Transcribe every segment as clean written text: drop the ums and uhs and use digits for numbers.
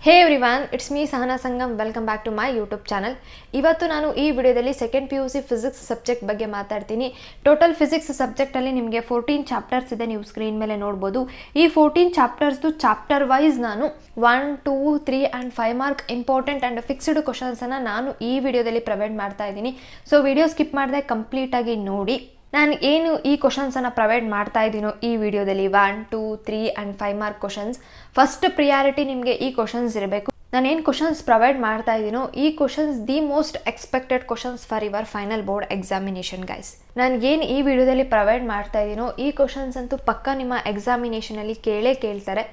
Hey everyone, it's me Sahana Sangam. Welcome back to my YouTube channel. ಇವತ್ತು ನಾನು ಈ ವಿಡಿಯೋದಲ್ಲಿ ಸೆಕೆಂಡ್ PUC ಫಿಸಿಕ್ಸ್ ಸಬ್ಜೆಕ್ಟ್ ಬಗ್ಗೆ ಮಾತಾಡ್ತೀನಿ. ಟೋಟಲ್ ಫಿಸಿಕ್ಸ್ ಸಬ್ಜೆಕ್ಟಲ್ಲಿ ನಿಮಗೆ 14 ಚಾಪ್ಟರ್ಸ್ ಇದೆ, ನೀವು ಸ್ಕ್ರೀನ್ ಮೇಲೆ ನೋಡ್ಬೋದು. ಈ 14 ಚಾಪ್ಟರ್ಸ್ದು ಚಾಪ್ಟರ್ ವೈಸ್ ನಾನು 1, 2, 3 and 5 mark important and fixed ಕ್ವಶನ್ಸನ್ನು ನಾನು ಈ ವಿಡಿಯೋದಲ್ಲಿ ಪ್ರೊವೈಡ್ ಮಾಡ್ತಾ ಇದ್ದೀನಿ. ಸೊ ವಿಡಿಯೋ ಸ್ಕಿಪ್ ಮಾಡದೆ ಕಂಪ್ಲೀಟಾಗಿ ನೋಡಿ. ನಾನು ಏನು ಈ ಕ್ವಶನ್ಸನ್ನು ಪ್ರೊವೈಡ್ ಮಾಡ್ತಾ ಇದ್ದೀನೋ ಈ ವಿಡಿಯೋದಲ್ಲಿ 1, 2, 3 and 5 mark questions, first priority ನಿಮಗೆ ಈ ಕ್ವಶನ್ಸ್ ಇರಬೇಕು. ನಾನೇನು ಕ್ವಶನ್ಸ್ ಪ್ರೊವೈಡ್ ಮಾಡ್ತಾ ಇದ್ದೀನೋ ಈ questions the most expected questions for your final board examination guys. ನನಗೇನು ಈ ವಿಡಿಯೋದಲ್ಲಿ ಪ್ರೊವೈಡ್ ಮಾಡ್ತಾ ಇದ್ದೀನೋ ಈ ಕ್ವಶನ್ಸ್ ಅಂತೂ ಪಕ್ಕ ನಿಮ್ಮ ಎಕ್ಸಾಮಿನೇಷನಲ್ಲಿ ಕೇಳ್ತಾರೆ.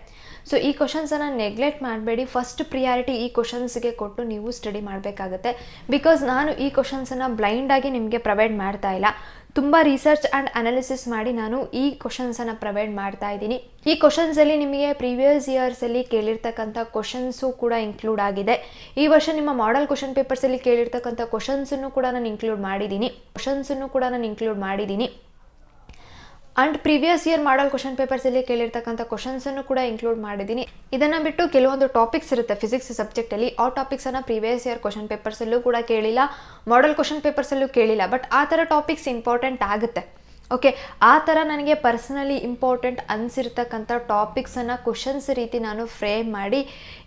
ಸೊ ಈ ಕ್ವಶನ್ಸನ್ನು ನೆಗ್ಲೆಕ್ಟ್ ಮಾಡಬೇಡಿ. ಫಸ್ಟ್ ಪ್ರಿಯಾರಿಟಿ ಈ ಕ್ವಶನ್ಸ್ಗೆ ಕೊಟ್ಟು ನೀವು ಸ್ಟಡಿ ಮಾಡಬೇಕಾಗತ್ತೆ. ಬಿಕಾಸ್ ನಾನು ಈ ಕ್ವಶನ್ಸನ್ನು ಬ್ಲೈಂಡಾಗಿ ನಿಮಗೆ ಪ್ರೊವೈಡ್ ಮಾಡ್ತಾ ಇಲ್ಲ, ತುಂಬ ರಿಸರ್ಚ್ ಆ್ಯಂಡ್ ಅನಾಲಿಸಿಸ್ ಮಾಡಿ ನಾನು ಈ ಕ್ವಶನ್ಸನ್ನು ಪ್ರೊವೈಡ್ ಮಾಡ್ತಾ ಇದ್ದೀನಿ. ಈ ಕ್ವಶನ್ಸಲ್ಲಿ ನಿಮಗೆ ಪ್ರೀವಿಯಸ್ ಇಯರ್ಸಲ್ಲಿ ಕೇಳಿರ್ತಕ್ಕಂಥ ಕ್ವಶನ್ಸು ಕೂಡ ಇನ್ಕ್ಲೂಡ್ ಆಗಿದೆ. ಈ ವರ್ಷ ನಿಮ್ಮ ಮಾಡೆಲ್ ಕ್ವಶನ್ ಪೇಪರ್ಸಲ್ಲಿ ಕೇಳಿರ್ತಕ್ಕಂಥ ಕ್ವಶನ್ಸನ್ನು ಕೂಡ ನಾನು ಇನ್ಕ್ಲೂಡ್ ಮಾಡಿದ್ದೀನಿ. And previous year model question ಪೇಪರ್ಸಲ್ಲಿ ಕೇಳಿರ್ತಕ್ಕಂಥ ಕ್ವಶನ್ಸನ್ನು ಕೂಡ ಇನ್ಕ್ಲೂಡ್ ಮಾಡಿದ್ದೀನಿ. ಇದನ್ನು ಬಿಟ್ಟು ಕೆಲವೊಂದು ಟಾಪಿಕ್ಸ್ ಇರುತ್ತೆ ಫಿಸಿಕ್ಸ್ ಸಬ್ಜೆಕ್ಟಲ್ಲಿ, ಆ ಟಾಪಿಕ್ಸನ್ನು ಪ್ರೀವಿಯಸ್ ಇಯರ್ ಕ್ವಶನ್ ಪೇಪರ್ಸಲ್ಲೂ ಕೂಡ ಕೇಳಿಲ್ಲ, ಮಾಡೆಲ್ ಕ್ವಶನ್ ಪೇಪರ್ಸಲ್ಲೂ ಕೇಳಿಲ್ಲ. ಬಟ್ ಆ ಥರ ಟಾಪಿಕ್ಸ್ ಇಂಪಾರ್ಟೆಂಟ್ ಆಗುತ್ತೆ. ಓಕೆ, ಆ ಥರ ನನಗೆ ಪರ್ಸನಲಿ ಇಂಪಾರ್ಟೆಂಟ್ ಅನಿಸಿರ್ತಕ್ಕಂಥ ಟಾಪಿಕ್ಸನ್ನು ಕ್ವಶನ್ಸ್ ರೀತಿ ನಾನು ಫ್ರೇಮ್ ಮಾಡಿ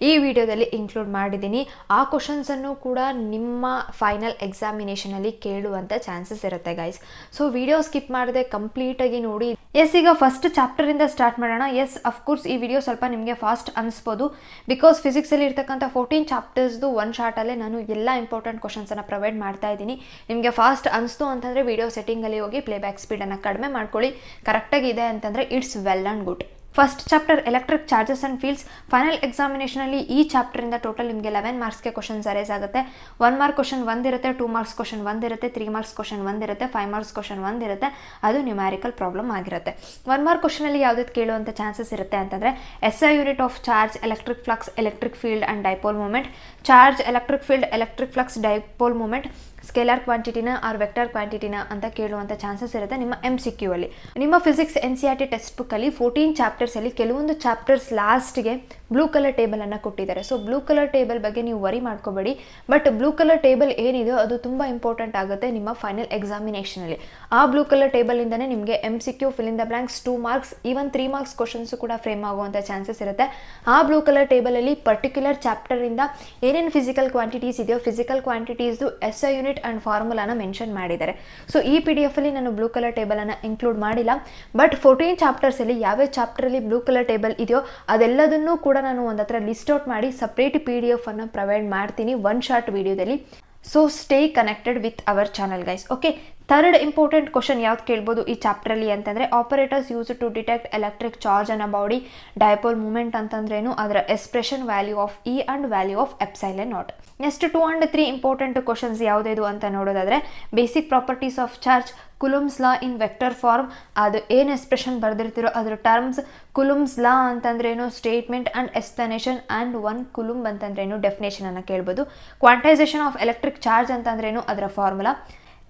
ಈ ವಿಡಿಯೋದಲ್ಲಿ ಇನ್ಕ್ಲೂಡ್ ಮಾಡಿದ್ದೀನಿ. ಆ ಕ್ವಶನ್ಸನ್ನು ಕೂಡ ನಿಮ್ಮ ಫೈನಲ್ ಎಕ್ಸಾಮಿನೇಷನಲ್ಲಿ ಕೇಳುವಂಥ ಚಾನ್ಸಸ್ ಇರುತ್ತೆ ಗೈಸ್. ಸೊ ವಿಡಿಯೋ ಸ್ಕಿಪ್ ಮಾಡದೆ ಕಂಪ್ಲೀಟಾಗಿ ನೋಡಿ. ಎಸ್, ಈಗ ಫಸ್ಟ್ ಚಾಪ್ಟರಿಂದ ಸ್ಟಾರ್ಟ್ ಮಾಡೋಣ. ಎಸ್, ಅಫ್ಕೋರ್ಸ್ ಈ ವಿಡಿಯೋ ಸ್ವಲ್ಪ ನಿಮಗೆ ಫಾಸ್ಟ್ ಅನಿಸ್ಬೋದು, ಬಿಕಾಸ್ ಫಿಸಿಕ್ಸಲ್ಲಿ ಇರ್ತಕ್ಕಂಥ 14 ಚಾಪ್ಟರ್ಸ್ದು ಒಂದು ಶಾರ್ಟಲ್ಲೇ ನಾನು ಎಲ್ಲ ಇಂಪಾರ್ಟೆಂಟ್ ಕ್ವಶನ್ಸನ್ನು ಪ್ರೊವೈಡ್ ಮಾಡ್ತಾ ಇದ್ದೀನಿ. ನಿಮಗೆ ಫಾಸ್ಟ್ ಅನಿಸ್ತು ಅಂತಂದರೆ ವಿಡಿಯೋ ಸೆಟ್ಟಿಂಗಲ್ಲಿ ಹೋಗಿ ಪ್ಲೇಬ್ಯಾಕ್ ಸ್ಪೀಡನ್ನು ಕಡಿಮೆ ಮಾಡ್ಕೊಳ್ಳಿ. ಕರೆಕ್ಟಾಗಿದೆ ಅಂತಂದರೆ it's well and good. First chapter electric charges and fields. Final ಎಕ್ಸಾಮಿನೇಷನಲ್ಲಿ ಈ ಚಾಪ್ಟರಿಂದ ಟೋಟಲ್ ನಿಮಗೆ 11 ಮಾರ್ಕ್ಸ್ಗೆ ಕ್ವಶನ್ಸ್ ಅರೇಸ್ ಆಗುತ್ತೆ. 1 ಮಾರ್ಕ್ ಕ್ವಶನ್ 1 ಇರುತ್ತೆ, 2 ಮಾರ್ಕ್ಸ್ ಕ್ವಶನ್ 1 ಇರುತ್ತೆ, 3 ಮಾರ್ಕ್ಸ್ ಕ್ವಶನ್ 1 ಇರುತ್ತೆ, 5 ಮಾರ್ಕ್ಸ್ ಕ್ವಶನ್ 1 ಇರುತ್ತೆ. ಅದು ನ್ಯೂಮ್ಯಾರಿಕಲ್ ಪ್ರಾಬ್ಲಮ್ ಆಗಿರುತ್ತೆ. 1 ಮಾರ್ಕ್ ಕ್ವಶನಲ್ಲಿ ಯಾವುದಾದ್ರು ಕೇಳುವಂಥ ಚಾನ್ಸಸ್ ಇರುತ್ತೆ ಅಂತಂದರೆ SI unit of charge, electric flux, electric field and dipole moment. Charge, electric field, electric flux, dipole moment scalar ಕ್ವಾಂಟಿಟಿನ ಆರ್ ವೆಕ್ಟರ್ ಕ್ವಾಂಟಿಟಿನ ಅಂತ ಕೇಳುವಂಥ ಚಾನ್ಸಸ್ ಇರುತ್ತೆ ನಿಮ್ಮ MCQ ಅಲ್ಲಿ. ನಿಮ್ಮ ಫಿಸಿಕ್ಸ್ NCERT ಟೆಕ್ಸ್ಟ್ ಬುಕ್ಕಲ್ಲಿ 14 ಚಾಪ್ಟರ್ಸಲ್ಲಿ ಕೆಲವೊಂದು ಚಾಪ್ಟರ್ಸ್ ಲಾಸ್ಟ್ಗೆ ಬ್ಲೂ ಕಲರ್ ಟೇಬಲನ್ನು ಕೊಟ್ಟಿದ್ದಾರೆ. ಸೊ ಬ್ಲೂ ಕಲರ್ ಟೇಬಲ್ ಬಗ್ಗೆ ನೀವು ವರಿ ಮಾಡ್ಕೋಬೇಡಿ. ಬಟ್ ಬ್ಲೂ ಕಲರ್ ಟೇಬಲ್ ಏನಿದೆಯೋ ಅದು ತುಂಬ ಇಂಪಾರ್ಟೆಂಟ್ ಆಗುತ್ತೆ ನಿಮ್ಮ ಫೈನಲ್ ಎಕ್ಸಾಮಿನೇಷನಲ್ಲಿ. ಆ ಬ್ಲೂ ಕಲರ್ ಟೇಬಲಿಂದನೇ ನಿಮಗೆ MCQ, fill in the blanks, 2 marks, even 3 marks questions ಕೂಡ ಫ್ರೇಮ್ ಆಗುವಂಥ ಚಾನ್ಸಸ್ ಇರುತ್ತೆ. ಆ ಬ್ಲೂ ಕಲರ್ ಟೇಬಲಲ್ಲಿ ಪರ್ಟಿಕ್ಯುಲರ್ ಚಾಪ್ಟರಿಂದ ಏನೇನು ಫಿಸಿಕಲ್ ಕ್ವಾಂಟಿಟೀಸ್ ಇದೆಯೋ ಫಿಸಿಕಲ್ ಕ್ವಾಂಟಿಟೀಸ್ದು SI ಯೂನಿಟ್ ಆ್ಯಂಡ್ ಫಾರ್ಮುಲಾನ ಮೆನ್ಷನ್ ಮಾಡಿದ್ದಾರೆ. ಸೊ ಈ PDF ಅಲ್ಲಿ ನಾನು ಬ್ಲೂ ಕಲರ್ ಟೇಬಲನ್ನು ಇನ್ಕ್ಲೂಡ್ ಮಾಡಿಲ್ಲ. ಬಟ್ 14 ಚಾಪ್ಟರ್ಸಲ್ಲಿ ಯಾವ್ಯಾವ ಚಾಪ್ಟರಲ್ಲಿ ಬ್ಲೂ ಕಲರ್ ಟೇಬಲ್ ಇದೆಯೋ ಅದೆಲ್ಲದನ್ನೂ ಕೂಡ ನಾನು ಒಂದು ಹತ್ರ ಲಿಸ್ಟ್ ಔಟ್ ಮಾಡಿ ಸಪ್ರೇಟ್ PDF ಅನ್ನು ಪ್ರೊವೈಡ್ ಮಾಡ್ತೀನಿ ಒನ್ ಶಾರ್ಟ್ ವಿಡಿಯೋದಲ್ಲಿ. So stay connected with our channel guys. Okay, third important question ಯಾವ್ದು ಕೇಳ್ಬೋದು ಈ ಚಾಪ್ಟರಲ್ಲಿ ಅಂತಂದರೆ operators use to detect electric charge on a body, dipole moment ಅಂತಂದ್ರೇನು, ಅದರ expression, value of E and value of epsilon naught. Next 2 and 3 important questions ಯಾವುದಿದು ಅಂತ ನೋಡೋದಾದರೆ basic properties of charge, Coulomb's law in vector form, ಅದು ಏನು expression ಬರೆದಿರ್ತಿರೋ ಅದರ terms, Coulomb's law ಅಂತಂದ್ರೇನು, statement and explanation, and 1 coulomb ಅಂತಂದ್ರೇನು ಡೆಫಿನೇಷನನ್ನು ಕೇಳ್ಬೋದು. ಕ್ವಾಂಟೈಸೇಷನ್ ಆಫ್ ಎಲೆಕ್ಟ್ರಿಕ್ ಚಾರ್ಜ್ ಅಂತಂದ್ರೇನು, ಅದರ ಫಾರ್ಮುಲಾ.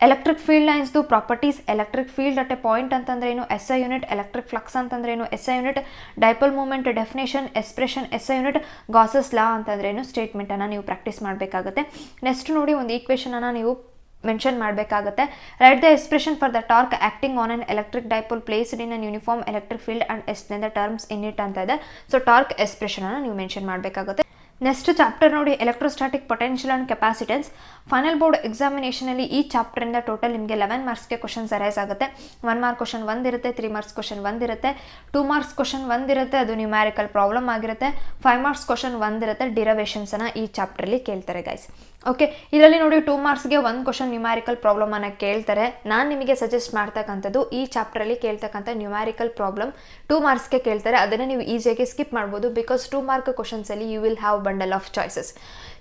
ಎಲೆಕ್ಟ್ರಿಕ್ ಫೀಲ್ಡ್ ಲೈನ್ಸ್ದು properties, electric field at a point ಅಂತಂದ್ರೇನು, SI ಯೂನಿಟ್, ಎಲೆಕ್ಟ್ರಿಕ್ ಫ್ಲಕ್ಸ್ ಅಂತಂದ್ರೇನು, SI unit, dipole moment definition, expression, SI unit, Gauss's law ಅಂತಂದ್ರೇನು, ಸ್ಟೇಟ್ಮೆಂಟನ್ನು ನೀವು ಪ್ರಾಕ್ಟೀಸ್ ಮಾಡಬೇಕಾಗುತ್ತೆ. ನೆಕ್ಸ್ಟ್ ನೋಡಿ, ಒಂದು ಈಕ್ವೇಷನನ್ನು ನೀವು ಮೆನ್ಷನ್ ಮಾಡಬೇಕಾಗುತ್ತೆ. Write the expression for the torque acting on an electric dipole placed in an uniform electric field and explain the terms in it ಅಂತ ಇದೆ. ಸೊ ಟಾರ್ಕ್ ಎಕ್ಸ್ಪ್ರೆಷನನ್ನು ನೀವು ಮೆನ್ಷನ್ ಮಾಡಬೇಕಾಗುತ್ತೆ. ನೆಕ್ಸ್ಟ್ ಚಾಪ್ಟರ್ ನೋಡಿ, electrostatic potential and capacitance. Final board ಎಕ್ಸಾಮಿನೇಷನಲ್ಲಿ ಈ ಚಾಪ್ಟರಿಂದ total ನಿಮಗೆ 11 ಮಾರ್ಕ್ಸ್ಗೆ ಕ್ವಶನ್ಸ್ ಅರೈಸ್ ಆಗುತ್ತೆ. 1 ಮಾರ್ಕ್ ಕ್ವಶನ್ 1 ಇರುತ್ತೆ, 3 ಮಾರ್ಕ್ಸ್ ಕ್ವಶನ್ 1 ಇರುತ್ತೆ, 2 ಮಾರ್ಕ್ಸ್ ಕ್ವಶನ್ 1 ಇರುತ್ತೆ, ಅದು ನ್ಯೂಮ್ಯಾರಿಕಲ್ ಪ್ರಾಬ್ಲಮ್ ಆಗಿರುತ್ತೆ, 5 ಮಾರ್ಕ್ಸ್ ಕ್ವಶನ್ 1 ಇರುತ್ತೆ, ಡಿರವೇಷನ್ಸನ್ನು ಈ ಚಾಪ್ಟರಲ್ಲಿ ಕೇಳ್ತಾರೆ ಗೈಸ್. ಓಕೆ, ಇದರಲ್ಲಿ ನೋಡಿ 2 ಮಾರ್ಕ್ಸ್ಗೆ 1 ಕ್ವಶನ್ ನ್ಯೂಮ್ಯಾರಿಕಲ್ ಪ್ರಾಬ್ಲಮನ್ನು ಕೇಳ್ತಾರೆ. ನಾನು ನಿಮಗೆ ಸಜೆಸ್ಟ್ ಮಾಡ್ತಕ್ಕಂಥದ್ದು ಈ ಚಾಪ್ಟರಲ್ಲಿ ಕೇಳ್ತಕ್ಕಂಥ ನ್ಯೂಮ್ಯಾರಿಕಲ್ ಪ್ರಾಬ್ಲಮ್ 2 ಮಾರ್ಕ್ಸ್ಗೆ ಕೇಳ್ತಾರೆ. ಅದನ್ನು ನೀವು ಈಸಿಯಾಗಿ ಸ್ಕಿಪ್ ಮಾಡ್ಬೋದು, ಬಿಕಾಸ್ 2 ಮಾರ್ಕ್ ಕ್ವಶನ್ಸಲ್ಲಿ you will have bundle of choices.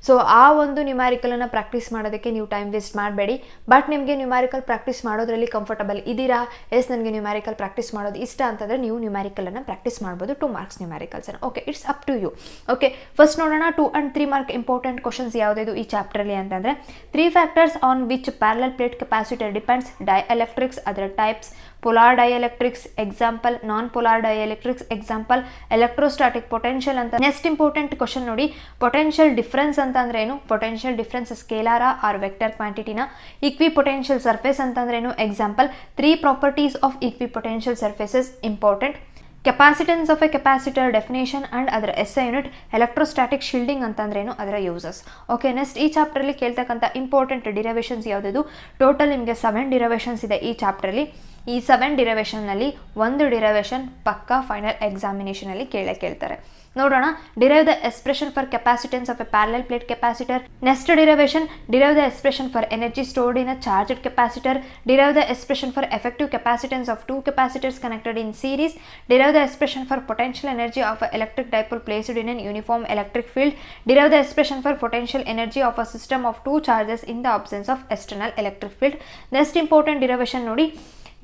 So ಆ ಒಂದು ನ್ಯೂಮ್ಯಾರಿಕಲನ್ನು ಪ್ರಾಕ್ಟೀಸ್ ಮಾಡೋದಕ್ಕೆ ನೀವು ಟೈಮ್ ವೇಸ್ಟ್ ಮಾಡಬೇಡಿ. ಬಟ್ ನಿಮಗೆ ನ್ಯೂಮ್ಯಾರಿಕಲ್ ಪ್ರಾಕ್ಟೀಸ್ ಮಾಡೋದ್ರಲ್ಲಿ ಕಂಫರ್ಟಬಲ್ ಇದ್ದೀರಾ, ಎಸ್ ನನಗೆ ನ್ಯೂಮ್ಯಾರಿಕಲ್ ಪ್ರಾಕ್ಟೀಸ್ ಮಾಡೋದು ಇಷ್ಟ ಅಂತಂದರೆ ನೀವು ನ್ಯೂಮ್ಯಾರಿಕಲನ್ನು ಪ್ರಾಕ್ಟೀಸ್ ಮಾಡ್ಬೋದು 2 ಮಾರ್ಕ್ಸ್ ನ್ಯೂಮ್ಯಾರಿಕಲ್ಸನ್ನು. Okay, it's up to you. Okay, first ನೋಡೋಣ 2 and 3 ಮಾರ್ಕ್ ಇಂಪಾರ್ಟೆಂಟ್ ಕ್ವಶನ್ಸ್ ಯಾವುದಿದು ಈ ಚಾಪ್ಟರ್ ಚಾಪ್ಟರ್ಲಿ ಅಂತಂದರೆ 3 factors on which parallel plate capacitor depends, dielectrics ಅದರ types, polar dielectrics example, non polar dielectrics example, electrostatic potential ಅಂತ. Next important question ನೋಡಿ, potential difference ಅಂತಂದ್ರೆ ಏನು? ಪೊಟೆನ್ಷಿಯಲ್ ಡಿಫ್ರೆನ್ಸ್ ಸ್ಕೇಲಾರ ಆರ್ ವೆಕ್ಟರ್ ಕ್ವಾಂಟಿಟಿನ. ಈಕ್ವಿ ಪೊಟೆನ್ಷಿಯಲ್ ಸರ್ಫೇಸ್ ಅಂತಂದ್ರೇನು? Example 3 properties of equipotential surfaces important. Capacitance of a capacitor definition and ಅದರ SI unit. Electrostatic shielding ಅಂತಂದ್ರೇನು? ಅದರ ಯೂಸಸ್. ಓಕೆ, ನೆಕ್ಸ್ಟ್ ಈ ಚಾಪ್ಟರ್ಲಿ ಕೇಳ್ತಕ್ಕಂಥ ಇಂಪಾರ್ಟೆಂಟ್ ಡಿರೈವೇಷನ್ಸ್ ಯಾವುದಿದು? ಟೋಟಲ್ ನಿಮಗೆ 7 ಡಿರೈವೇಷನ್ಸ್ ಇದೆ ಈ ಚಾಪ್ಟರ್ಲಿ. ಈ 7 ಡಿರೈವೇಷನ್ನಲ್ಲಿ ಒಂದು ಡಿರೈವೇಷನ್ ಪಕ್ಕಾ ಫೈನಲ್ ಎಕ್ಸಾಮಿನೇಷನಲ್ಲಿ ಕೇಳ್ತಾರೆ. ನೋಡೋಣ. Derive the expression for capacitance of A parallel plate capacitor. Next derivation, derive the expression for energy stored in a charged capacitor. Derive the expression for effective capacitance of 2 capacitors connected in series. Derive the expression for potential energy of an electric dipole placed in an uniform electric field. Derive the expression for potential energy of a system of 2 charges in the absence of external electric field. Next important derivation nodi.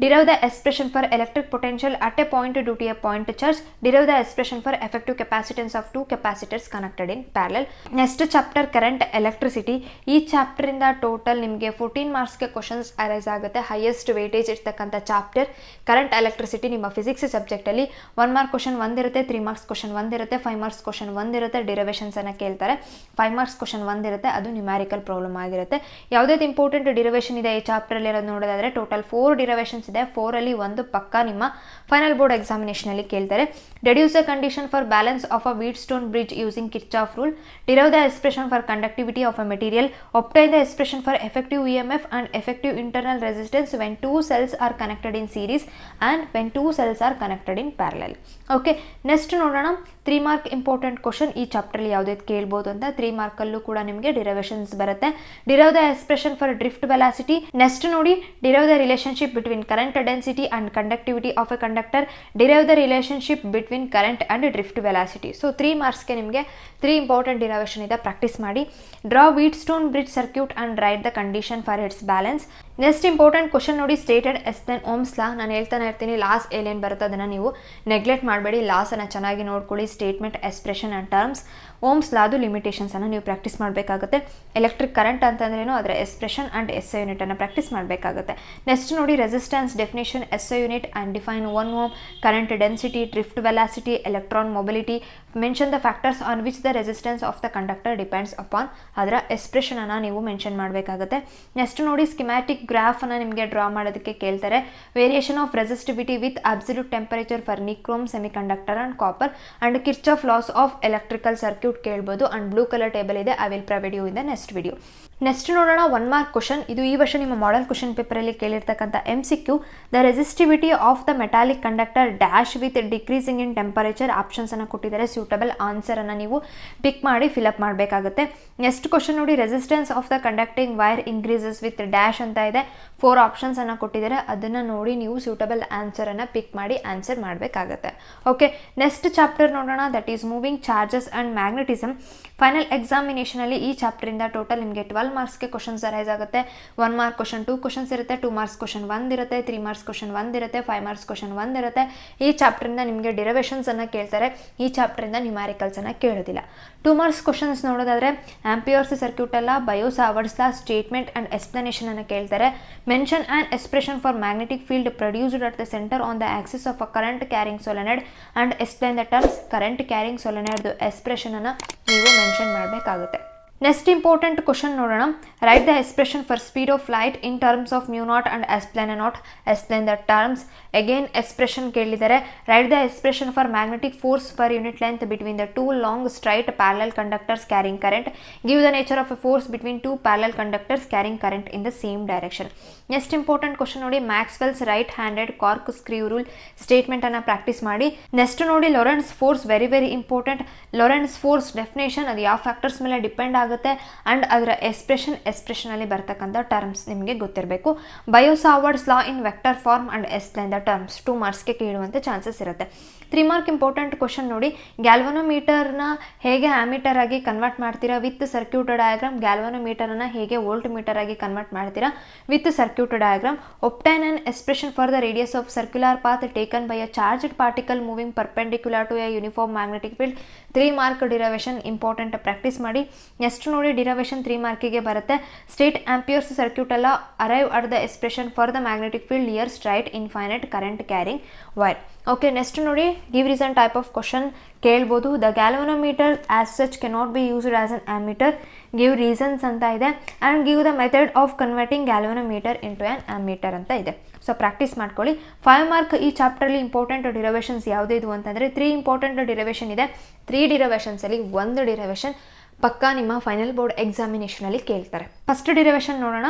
Derive the expression for electric potential at a point due to a point charge. Derive the expression for effective capacitance of 2 capacitors connected in parallel. Next chapter current electricity. ಈ chapter ಇಂದ total ನಿಮಗೆ 14 ಮಾರ್ಕ್ಸ್ಗೆ questions arise ಆಗುತ್ತೆ. Highest weightage ಇರ್ತಕ್ಕಂಥ chapter current electricity. ನಿಮ್ಮ physics ಸಬ್ಜೆಕ್ಟಲ್ಲಿ 1 mark question ಒಂದಿರುತ್ತೆ, 3 marks question ಒಂದಿರುತ್ತೆ, 5 ಮಾರ್ಕ್ಸ್ ಕ್ವಶನ್ ಒಂದಿರುತ್ತೆ. ಡಿರೈವೇಷನ್ಸ್ ಅನ್ನು ಕೇಳ್ತಾರೆ. 5 ಮಾರ್ಕ್ಸ್ ಕ್ವಶನ್ ಒಂದಿರುತ್ತೆ, ಅದು ನ್ಯೂಮ್ಯಾರಿಕಲ್ ಪ್ರಾಬ್ಲಮ್ ಆಗಿರುತ್ತೆ. ಯಾವುದೇ ಇಂಪಾರ್ಟೆಂಟ್ ಡಿರೈವೇಷನ್ ಇದೆ ಈ ಚಾಪ್ಟರ್ ಇರೋದು ನೋಡೋದಾದ್ರೆ ಟೋಟಲ್ 4 ಡಿರೈವೇಷನ್ಸ್ ಇದೆ. 4 ಅಲ್ಲಿ ಒಂದು ಪಕ್ಕ ನಿಮ್ಮ ಫೈನಲ್ ಬೋರ್ಡ್ ಎಕ್ಸಾಮಿನೇಷನ್ ಅಲ್ಲಿ ಕೇಳ್ತಾರೆ. Deduce a condition for balance of a Wheatstone bridge using Kirchhoff rule. Derive the expression for conductivity of a material. Obtain the expression for effective EMF and effective internal resistance when 2 cells are connected in series and when 2 cells are connected in parallel. Okay, next ನೋಡೋಣ. 3 mark important question ಈ ಚಾಪ್ಟರ್ಲಿ ಯಾವುದೇ ಕೇಳ್ಬೋದು ಅಂತ. 3 ಮಾರ್ಕಲ್ಲೂ ಕೂಡ ನಿಮಗೆ derivations ಬರುತ್ತೆ. Derive the expression for drift velocity. Next ನೋಡಿ, derive the relationship between current density and conductivity of a conductor. Derive the relationship between current and drift velocity. So 3 marks ಗೆ ನಿಮಗೆ 3 ಇಂಪಾರ್ಟೆಂಟ್ ಡಿರೈವೇಷನ್ ಇದೆ, practice ಮಾಡಿ. Draw Wheatstone bridge circuit and write the condition for its balance. Next important question ನೋಡಿ, stated as then Ohm's law. ನಾನು ಹೇಳ್ತಾನೆ ಇರ್ತೀನಿ, loss ಏನೇನು ಬರುತ್ತೆ ಅದನ್ನು ನೀವು ನೆಗ್ಲೆಕ್ಟ್ ಮಾಡಬೇಡಿ. ಲಾಸನ್ನು ಚೆನ್ನಾಗಿ ನೋಡ್ಕೊಳ್ಳಿ. Statement, expression and terms. Ohm's ಲಾದು ಲಿಮಿಟೇಷನ್ಸನ್ನು ನೀವು ಪ್ರಾಕ್ಟೀಸ್ ಮಾಡಬೇಕಾಗುತ್ತೆ. ಎಲೆಕ್ಟ್ರಿಕ್ ಕರೆಂಟ್ ಅಂತಂದ್ರೇನು ಅದರ ಎಕ್ಸ್ಪ್ರೆಷನ್ ಆ್ಯಂಡ್ SI ಯೂನಿಟನ್ನು ಪ್ರಾಕ್ಟೀಸ್ ಮಾಡಬೇಕಾಗುತ್ತೆ. ನೆಕ್ಸ್ಟ್ ನೋಡಿ, resistance definition, SI unit and define 1 ohm, current density, drift velocity, electron mobility. Mention the factors on which the resistance of the conductor depends upon. ಅದರ ಎಕ್ಸ್ಪ್ರೆಷನನ್ನು ನೀವು mention ಮಾಡಬೇಕಾಗುತ್ತೆ. Next ನೋಡಿ, schematic ಗ್ರಾಫನ್ನು ನಿಮಗೆ draw ಮಾಡೋದಕ್ಕೆ ಕೇಳ್ತಾರೆ. Variation of resistivity with absolute temperature for nichrome, semiconductor and copper and Kirchhoff laws of electrical circuit ಕೇಳ್ಬೋದು. And blue colour table ಇದೆ, I will provide you in the next video. Next ನೋಡೋಣ, 1 mark question. ಇದು ಈ ವರ್ಷ ನಿಮ್ಮ model question ಪೇಪರಲ್ಲಿ ಕೇಳಿರ್ತಕ್ಕಂಥ MCQ. The resistivity of the metallic conductor dash with decreasing in temperature. Options ಅನ್ನು ಕೊಟ್ಟಿದ್ದಾರೆ. ಸೂಟಬಲ್ ಆನ್ಸರ್ ಅನ್ನು ನೀವು ಪಿಕ್ ಮಾಡಿ ಫಿಲ್ಅಪ್ ಮಾಡಬೇಕಾಗುತ್ತೆ. ನೆಕ್ಸ್ಟ್ ಕ್ವಶನ್ ನೋಡಿ, resistance of the conducting wire increases with dash ಅಂತ ಇದೆ. 4 ಆಪ್ಷನ್ಸ್ ಅನ್ನು ಕೊಟ್ಟಿದ್ದಾರೆ. ಅದನ್ನು ನೋಡಿ ನೀವು ಸೂಟಬಲ್ ಆನ್ಸರ್ ಅನ್ನು ಪಿಕ್ ಮಾಡಿ ಆನ್ಸರ್ ಮಾಡಬೇಕಾಗುತ್ತೆ. ಓಕೆ, ನೆಕ್ಸ್ಟ್ ಚಾಪ್ಟರ್ ನೋಡೋಣ. That is moving charges and magnetism. Final examination ಅಲ್ಲಿ ಈ ಚಾಪ್ಟರ್ ಇಂದ ಟೋಟಲ್ ನಿಮಗೆ 12 ಮಾರ್ಕ್ಸ್ಗೆ ಕ್ವಶನ್ಸ್ ಅರೈಸ್ ಆಗುತ್ತೆ. 1 ಮಾರ್ಕ್ ಕ್ವಶನ್ 2 ಕ್ವಶನ್ಸ್ ಇರುತ್ತೆ, 2 ಮಾರ್ಕ್ಸ್ ಕ್ವಶನ್ 1 ಇರುತ್ತೆ, 3 ಮಾರ್ಕ್ಸ್ ಕ್ವಶನ್ 1 ಇರುತ್ತೆ, 5 ಮಾರ್ಕ್ಸ್ ಕ್ವಶನ್ 1 ಇರುತ್ತೆ. ಈ ಚಾಪ್ಟರ್ ಇಂದ ನಿಮಗೆ ಡಿರೈವೇಷನ್ಸ್ ಅನ್ನ ಕೇಳ್ತಾರೆ. ಈ ಚಾಪ್ಟರ್ ಇಂದ ನ್ಯೂಮ್ಯಾರಿಕಲ್ಸ್ ಅನ್ನ ಕೇಳೋದಿಲ್ಲ. 2 ಮಾರ್ಕ್ಸ್ ಕ್ವಶನ್ಸ್ ನೋಡೋದಾದ್ರೆ Ampere's circuital, Biot Savart's law, statement and explanation ಅನ್ನು ಕೇಳ್ತಾರೆ. Mention an expression for magnetic field produced at the centre on the axis of a current carrying solenoid and explain the terms. Current carrying solenoid expression ಅನ್ನು ನೀವು mention ಮಾಡಬೇಕಾಗುತ್ತೆ. Next important question ನೋಡೋಣ. Write the expression for speed of light in terms of mu naught and explain naught. Explain the terms. Again expression ಕೇಳಿದ್ದಾರೆ. Write the expression for magnetic force per unit length between the 2 long straight parallel conductors carrying current. Give the nature of a force between 2 parallel conductors carrying current in the same direction. Next important question ನೋಡಿ, Maxwell's right handed corkscrew rule statement ಅನ್ನ practice ಮಾಡಿ. Next ನೋಡಿ, Lorentz force. Very very important. Lorentz force definition, ಅದು ಯಾವ factors ಮೇಲೆ depend ಆಗುತ್ತೆ and ಅದರ expression ಅಲ್ಲಿ ಬರ್ತಕ್ಕಂಥ ಟರ್ಮ್ಸ್ ನಿಮಗೆ ಗೊತ್ತಿರಬೇಕು. Biot Savart's law in vector form and explain the terms. 2 ಮಾರ್ಕ್ಸ್ಗೆ ಕೇಳುವಂಥ ಚಾನ್ಸಸ್ ಇರುತ್ತೆ. 3 ಮಾರ್ಕ್ ಇಂಪಾರ್ಟೆಂಟ್ ಕ್ವಶನ್ ನೋಡಿ, ಗ್ಯಾಲ್ವನೋಮೀಟರ್ನ ಹೇಗೆ ಆಮೀಟರ್ ಆಗಿ ಕನ್ವರ್ಟ್ ಮಾಡ್ತೀರಾ ವಿತ್ ಸರ್ಕ್ಯೂಟ್ ಡಯಾಗ್ರಾಮ್, ಗ್ಯಾಲ್ವನೋಮೀಟರನ್ನು ಹೇಗೆ ವೋಲ್ಟ್ ಮೀಟರ್ ಆಗಿ ಕನ್ವರ್ಟ್ ಮಾಡ್ತೀರಾ with circuit diagram, obtain an expression for the radius of circular path taken by a charged particle moving perpendicular to a uniform magnetic field. 3 mark derivation important, practice ಮಾಡಿ. Next ನೋಡಿ derivation 3 ಮಾರ್ಕಿಗೆ ಬರುತ್ತೆ. State Ampere's circuital, arrive at the expression for the magnetic field near straight infinite current carrying wire. Okay, next ನೋಡಿ give reason type of question ಕೇಳ್ಬೋದು. The galvanometer as such cannot be used as an ammeter, give reasons ಅಂತ ಇದೆ. And give the method of converting galvanometer into on ammeter ಅಂತ ಇದೆ. So practice ಮಾಡ್ಕೊಳ್ಳಿ. 5 mark ಈ ಚಾಪ್ಟರ್ಲಿ important ಡಿರವೇಷನ್ಸ್ ಯಾವುದಿದು ಅಂತಂದರೆ 3 important derivation ಇದೆ. 3 ಡಿರವೇಷನ್ಸಲ್ಲಿ 1 ಡಿರವೇಷನ್ ಪಕ್ಕಾ ನಿಮ್ಮ ಫೈನಲ್ ಬೋರ್ಡ್ ಎಕ್ಸಾಮಿನೇಷನಲ್ಲಿ ಕೇಳ್ತಾರೆ. ಫಸ್ಟ್ ಡಿರವೇಷನ್ ನೋಡೋಣ.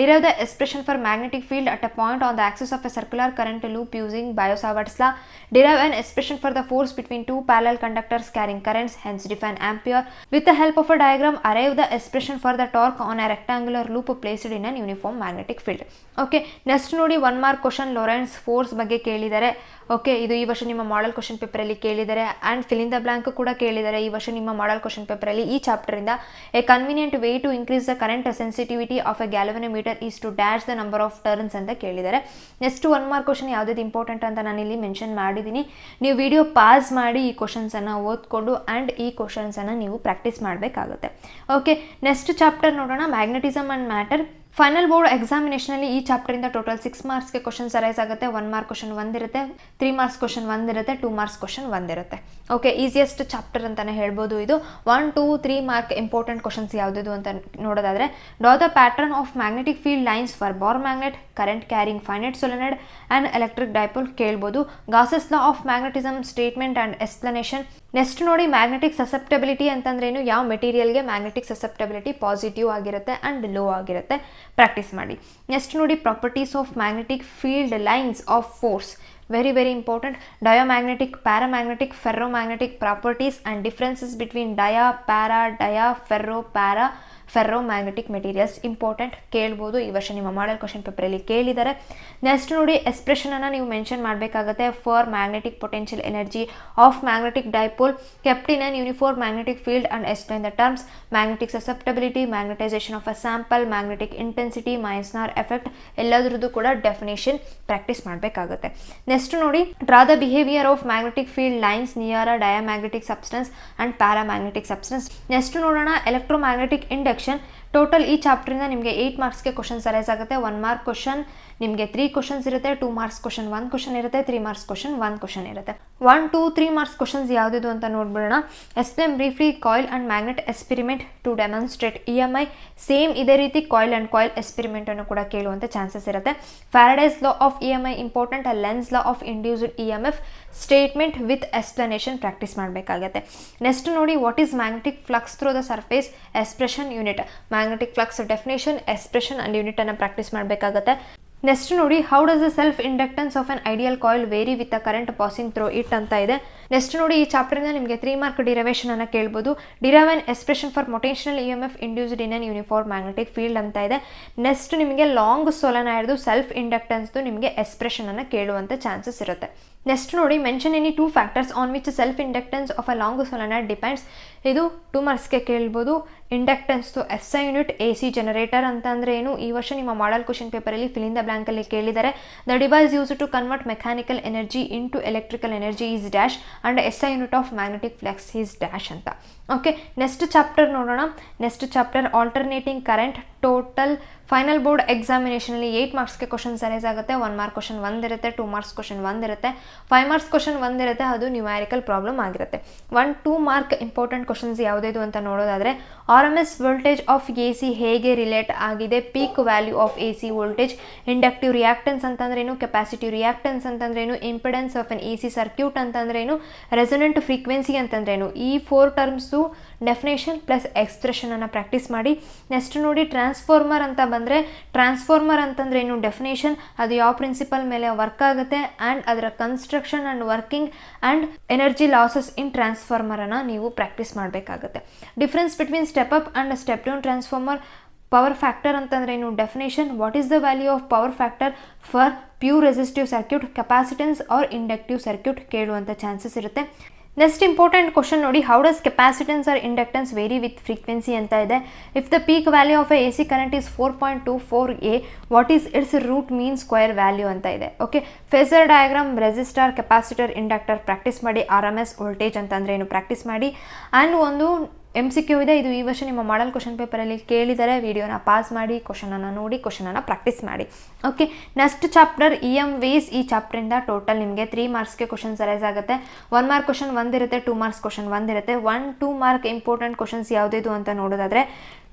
Derive the expression for magnetic field at a point on the axis of a circular current loop using Biot-Savart's law. Derive an expression for the force between two parallel conductors carrying currents, hence define ampere. With the help of a diagram, arrive the expression for the torque on a rectangular loop placed in an uniform magnetic field. Okay, next ನೋಡಿ 1 mark question ಲೊರೆಂಟ್ಸ್ force ಬಗ್ಗೆ ಕೇಳಿದ್ದಾರೆ. Okay, ಇದು ಈ ವರ್ಷ ನಿಮ್ಮ model question ಪೇಪರಲ್ಲಿ ಕೇಳಿದ್ದಾರೆ. And fill in the blank ಕೂಡ ಕೇಳಿದ್ದಾರೆ ಈ ವರ್ಷ ನಿಮ್ಮ ಮಾಡೆಲ್ ಕ್ವಶನ್ ಪೇಪರಲ್ಲಿ. ಈ ಚಾಪ್ಟರಿಂದ a convenient way to increase the current sensitivity of a galvanometer is to dash the number of turns ಅಂತ ಕೇಳಿದ್ದಾರೆ. ನೆಕ್ಸ್ಟ್ 1 ಮಾರ್ಕ್ ಕ್ವಶನ್ ಯಾವುದಾದ್ರು ಇಂಪಾರ್ಟೆಂಟ್ ಅಂತ ನಾನು ಇಲ್ಲಿ ಮೆನ್ಷನ್ ಮಾಡಿದ್ದೀನಿ. ನೀವು ವಿಡಿಯೋ ಪಾಸ್ ಮಾಡಿ ಈ ಕ್ವಶನ್ಸನ್ನು ಓದ್ಕೊಂಡು ಆ್ಯಂಡ್ ಈ ಕ್ವಶನ್ಸನ್ನು ನೀವು ಪ್ರಾಕ್ಟೀಸ್ ಮಾಡಬೇಕಾಗುತ್ತೆ. ಓಕೆ, ನೆಕ್ಸ್ಟ್ ಚಾಪ್ಟರ್ ನೋಡೋಣ, magnetism and matter. Final board ಎಕ್ಸಾಮಿನೇಷನಲ್ಲಿ ಈ ಚಾಪ್ಟರಿಂದ ಟೋಟಲ್ 6 ಮಾರ್ಕ್ಸ್ಗೆ ಕ್ವಶನ್ಸ್ ಅರೈಸ್ ಆಗುತ್ತೆ. 1 ಮಾರ್ಕ್ ಕ್ವಶನ್ 1 ಇರುತ್ತೆ, 3 ಮಾರ್ಕ್ಸ್ ಕ್ವಶನ್ 1 ಇರುತ್ತೆ, 2 ಮಾರ್ಕ್ಸ್ ಕ್ವಶನ್ 1 ಇರುತ್ತೆ. ಓಕೆ, ಈಸಿಯೆಸ್ಟ್ ಚಾಪ್ಟರ್ ಅಂತಲೇ ಹೇಳ್ಬೋದು ಇದು. 1, 2, 3 ಮಾರ್ಕ್ ಇಂಪಾರ್ಟೆಂಟ್ ಕ್ವಶನ್ಸ್ ಯಾವುದಿದು ಅಂತ ನೋಡೋದಾದರೆ, draw the pattern of magnetic field lines for bar magnet, current carrying finite solenoid and electric dipole ಕೇಳ್ಬೋದು. Gauss's law of magnetism statement and explanation. Next ನೋಡಿ magnetic susceptibility ಅಂತಂದ್ರೇನು, ಯಾವ ಮೆಟೀರಿಯಲ್ಗೆ ಮ್ಯಾಗ್ನೆಟಿಕ್ ಸಸೆಪ್ಟಬಿಲಿಟಿ ಪಾಸಿಟಿವ್ ಆಗಿರುತ್ತೆ and low ಆಗಿರುತ್ತೆ, practice ಮಾಡಿ. Next ನೋಡಿ properties of magnetic field lines of force, very very important. Diamagnetic, paramagnetic, ferromagnetic properties and differences between dia, para, dia, ferro, para, ಫೆರ್ರೋಮ್ಯಾಗ್ನೆಟಿಕ್ materials important, ಕೇಳ್ಬೋದು. ಈ ವರ್ಷ ನಿಮ್ಮ model question ಪೇಪರಲ್ಲಿ ಕೇಳಿದ್ದಾರೆ. ನೆಕ್ಸ್ಟ್ ನೋಡಿ ಎಕ್ಸ್ಪ್ರೆಷನನ್ನು ನೀವು ಮೆನ್ಷನ್ ಮಾಡಬೇಕಾಗುತ್ತೆ. For magnetic potential energy of magnetic dipole kept in an uniform magnetic field and explain the terms. Magnetic susceptibility, magnetisation of a sample, magnetic intensity, Meissner effect, ಎಲ್ಲದರದ್ದು ಕೂಡ definition practice ಮಾಡಬೇಕಾಗುತ್ತೆ. Next ನೋಡಿ draw the behaviour of magnetic field lines near a diamagnetic substance and paramagnetic substance. Next ನೋಡೋಣ electromagnetic induction. Total ಈ ಚಾಪ್ಟರಿಂದ ನಿಮಗೆ 8 ಮಾರ್ಕ್ಸ್ಗೆ questions arise ಆಗುತ್ತೆ. 1 mark question ನಿಮಗೆ 3 ಕ್ವಶನ್ಸ್ ಇರುತ್ತೆ, 2 ಮಾರ್ಕ್ಸ್ ಕ್ವಶನ್ 1 ಕ್ವಶನ್ ಇರುತ್ತೆ, 3 ಮಾರ್ಕ್ಸ್ ಕ್ವಶನ್ 1 ಕ್ವಶನ್ ಇರುತ್ತೆ. 1, 2, 3 ಮಾರ್ಕ್ಸ್ ಕ್ವಶನ್ಸ್ ಯಾವುದಿದು ಅಂತ ನೋಡ್ಬಿಡೋಣ. Explain briefly coil and magnet experiment to demonstrate EMI. Same ಇದೇ ರೀತಿ ಕಾಯಿಲ್ ಅಂಡ್ ಕಾಯಿಲ್ ಎಕ್ಸ್ಪೆರಿಮೆಂಟ್ ಅನ್ನು ಕೂಡ ಕೇಳುವಂಥ ಚಾನ್ಸಸ್ ಇರುತ್ತೆ. Faraday's law of EMI important. Lenz law of induced EMF statement with explanation practice ಮಾಡಬೇಕಾಗತ್ತೆ. ನೆಕ್ಸ್ಟ್ ನೋಡಿ what is magnetic flux through the surface, expression, unit. Magnetic flux definition, expression and unit ಅನ್ನು practice ಮಾಡಬೇಕಾಗತ್ತೆ. Next ನೋಡಿ how does the self inductance of an ideal coil vary with a current passing through it ಅಂತ ಇದೆ. Next ನೋಡಿ ಈ ಚಾಪ್ಟರಿಂದ ನಿಮಗೆ 3 mark derivation ಅನ್ನು ಕೇಳ್ಬೋದು. Derive an expression for potential EMF induced in an uniform magnetic field ಅಂತ ಇದೆ. ನೆಕ್ಸ್ಟ್ ನಿಮಗೆ ಲಾಂಗ್ ಸೊಲೆನಾಯ್ಡ್ದು ಸೆಲ್ಫ್ ಇಂಡಕ್ಟೆನ್ಸ್ದು ನಿಮಗೆ ಎಕ್ಸ್ಪ್ರೆಷನ್ ಅನ್ನು ಕೇಳುವಂಥ ಚಾನ್ಸಸ್ ಇರುತ್ತೆ. ನೆಕ್ಸ್ಟ್ ನೋಡಿ mention any 2 factors on which self inductance of a long solenoid depends. ಇದು 2 ಮಾರ್ಕ್ಸ್ಗೆ ಕೇಳ್ಬೋದು. ಇಂಡಕ್ಟೆನ್ಸ್ದು SI ಯೂನಿಟ್, AC ಜನರೇಟರ್ ಅಂತ ಅಂದರೆ ಏನು, ಈ ವರ್ಷ ನಿಮ್ಮ ಮಾಡೆಲ್ ಕ್ವಶನ್ ಪೇಪರಲ್ಲಿ ಫಿಲ್ ಇನ್ ದ ಬ್ಲಾಂಕಲ್ಲಿ ಕೇಳಿದ್ದಾರೆ. The device use to convert mechanical energy into electrical energy is dash and SI unit of magnetic flux is dash ಅಂತ. ಓಕೆ, ನೆಕ್ಸ್ಟ್ ಚಾಪ್ಟರ್ ನೋಡೋಣ. Next chapter alternating current. Total final board ಎಕ್ಸಾಮಿನೇಷನಲ್ಲಿ 8 ಮಾರ್ಕ್ಸ್ಗೆ questions arise ಆಗುತ್ತೆ. 1 mark question 1 ಇರುತ್ತೆ, 2 marks question 1 ಇರುತ್ತೆ, 5 marks question 1 ಇರುತ್ತೆ, ಅದು numerical problem ಆಗಿರುತ್ತೆ. 1, 2 mark important questions ಯಾವುದಿದು ಅಂತ ನೋಡೋದಾದರೆ, RMS ವೋಲ್ಟೇಜ್ ಆಫ್ AC ಹೇಗೆ ರಿಲೇಟ್ ಆಗಿದೆ, peak value of AC voltage, inductive reactance ಅಂತಂದ್ರೇನು, ಕೆಪಾಸಿಟಿವ್ ರಿಯಾಕ್ಟೆನ್ಸ್ ಅಂತಂದ್ರೇನು, impedance of N AC circuit ಅಂತಂದ್ರೇನು, ರೆಸೊನೆಂಟ್ ಫ್ರೀಕ್ವೆನ್ಸಿ ಅಂತಂದ್ರೇನು, ಈ 4 ಟರ್ಮ್ಸು ಡೆಫಿನೇಷನ್ ಪ್ಲಸ್ ಎಕ್ಸ್ಪ್ರೆಷನ್ ಅನ್ನು ಪ್ರಾಕ್ಟೀಸ್ ಮಾಡಿ. ನೆಕ್ಸ್ಟ್ ನೋಡಿ ಟ್ರಾನ್ಸ್ಫಾರ್ಮರ್ ಅಂತ ಬಂದರೆ, ಟ್ರಾನ್ಸ್ಫಾರ್ಮರ್ ಅಂತಂದ್ರೆ ಏನು, ಡೆಫಿನೇಷನ್, ಅದು ಯಾವ ಪ್ರಿನ್ಸಿಪಲ್ ಮೇಲೆ ವರ್ಕ್ ಆಗುತ್ತೆ ಆ್ಯಂಡ್ ಅದರ construction and working and energy losses in ಟ್ರಾನ್ಸ್ಫಾರ್ಮರನ್ನು ನೀವು ಪ್ರಾಕ್ಟೀಸ್ ಮಾಡಬೇಕಾಗುತ್ತೆ. Difference between step up and step down transformer, power factor ಅಂತಂದ್ರೆ ಏನು, definition, what is the value of power factor for pure resistive circuit, capacitance or inductive circuit ಕೇಳುವಂಥ chances ಇರುತ್ತೆ. Next important question ನೋಡಿ, how does capacitance or inductance vary with frequency ಅಂತ ಇದೆ. If the peak value of a AC current is 4.24 A, what is its root mean square value ಅಂತ ಇದೆ. Okay, phasor diagram, resistor, capacitor, inductor practice ಮಾಡಿ. RMS voltage ಅಂತಂದರೆ ಏನು practice ಮಾಡಿ. And ಒಂದು MCQ ಇದೆ, ಇದು ಈ ವರ್ಷ ನಿಮ್ಮ ಮಾಡಲ್ ಕ್ವಶನ್ ಪೇಪರಲ್ಲಿ ಕೇಳಿದರೆ ವಿಡಿಯೋನ ಪಾಸ್ ಮಾಡಿ, ಕ್ವಶನನ್ನು ನೋಡಿ, ಕ್ವಶನನ್ನು ಪ್ರಾಕ್ಟೀಸ್ ಮಾಡಿ. Okay, next chapter EM waves. ಈ ಚಾಪ್ಟರಿಂದ ಟೋಟಲ್ ನಿಮಗೆ 3 ಮಾರ್ಕ್ಸ್ಗೆ ಕ್ವಶನ್ಸ್ ಅರೈಸ್ ಆಗುತ್ತೆ. 1 ಮಾರ್ಕ್ ಕ್ವಶನ್ ಒಂದಿರುತ್ತೆ, 2 ಮಾರ್ಕ್ಸ್ ಕ್ವಶನ್ ಒಂದಿರುತ್ತೆ. 1-2 ಮಾರ್ಕ್ ಇಂಪಾರ್ಟೆಂಟ್ ಕ್ವಶನ್ಸ್ ಯಾವುದಿದು ಅಂತ ನೋಡೋದಾದರೆ,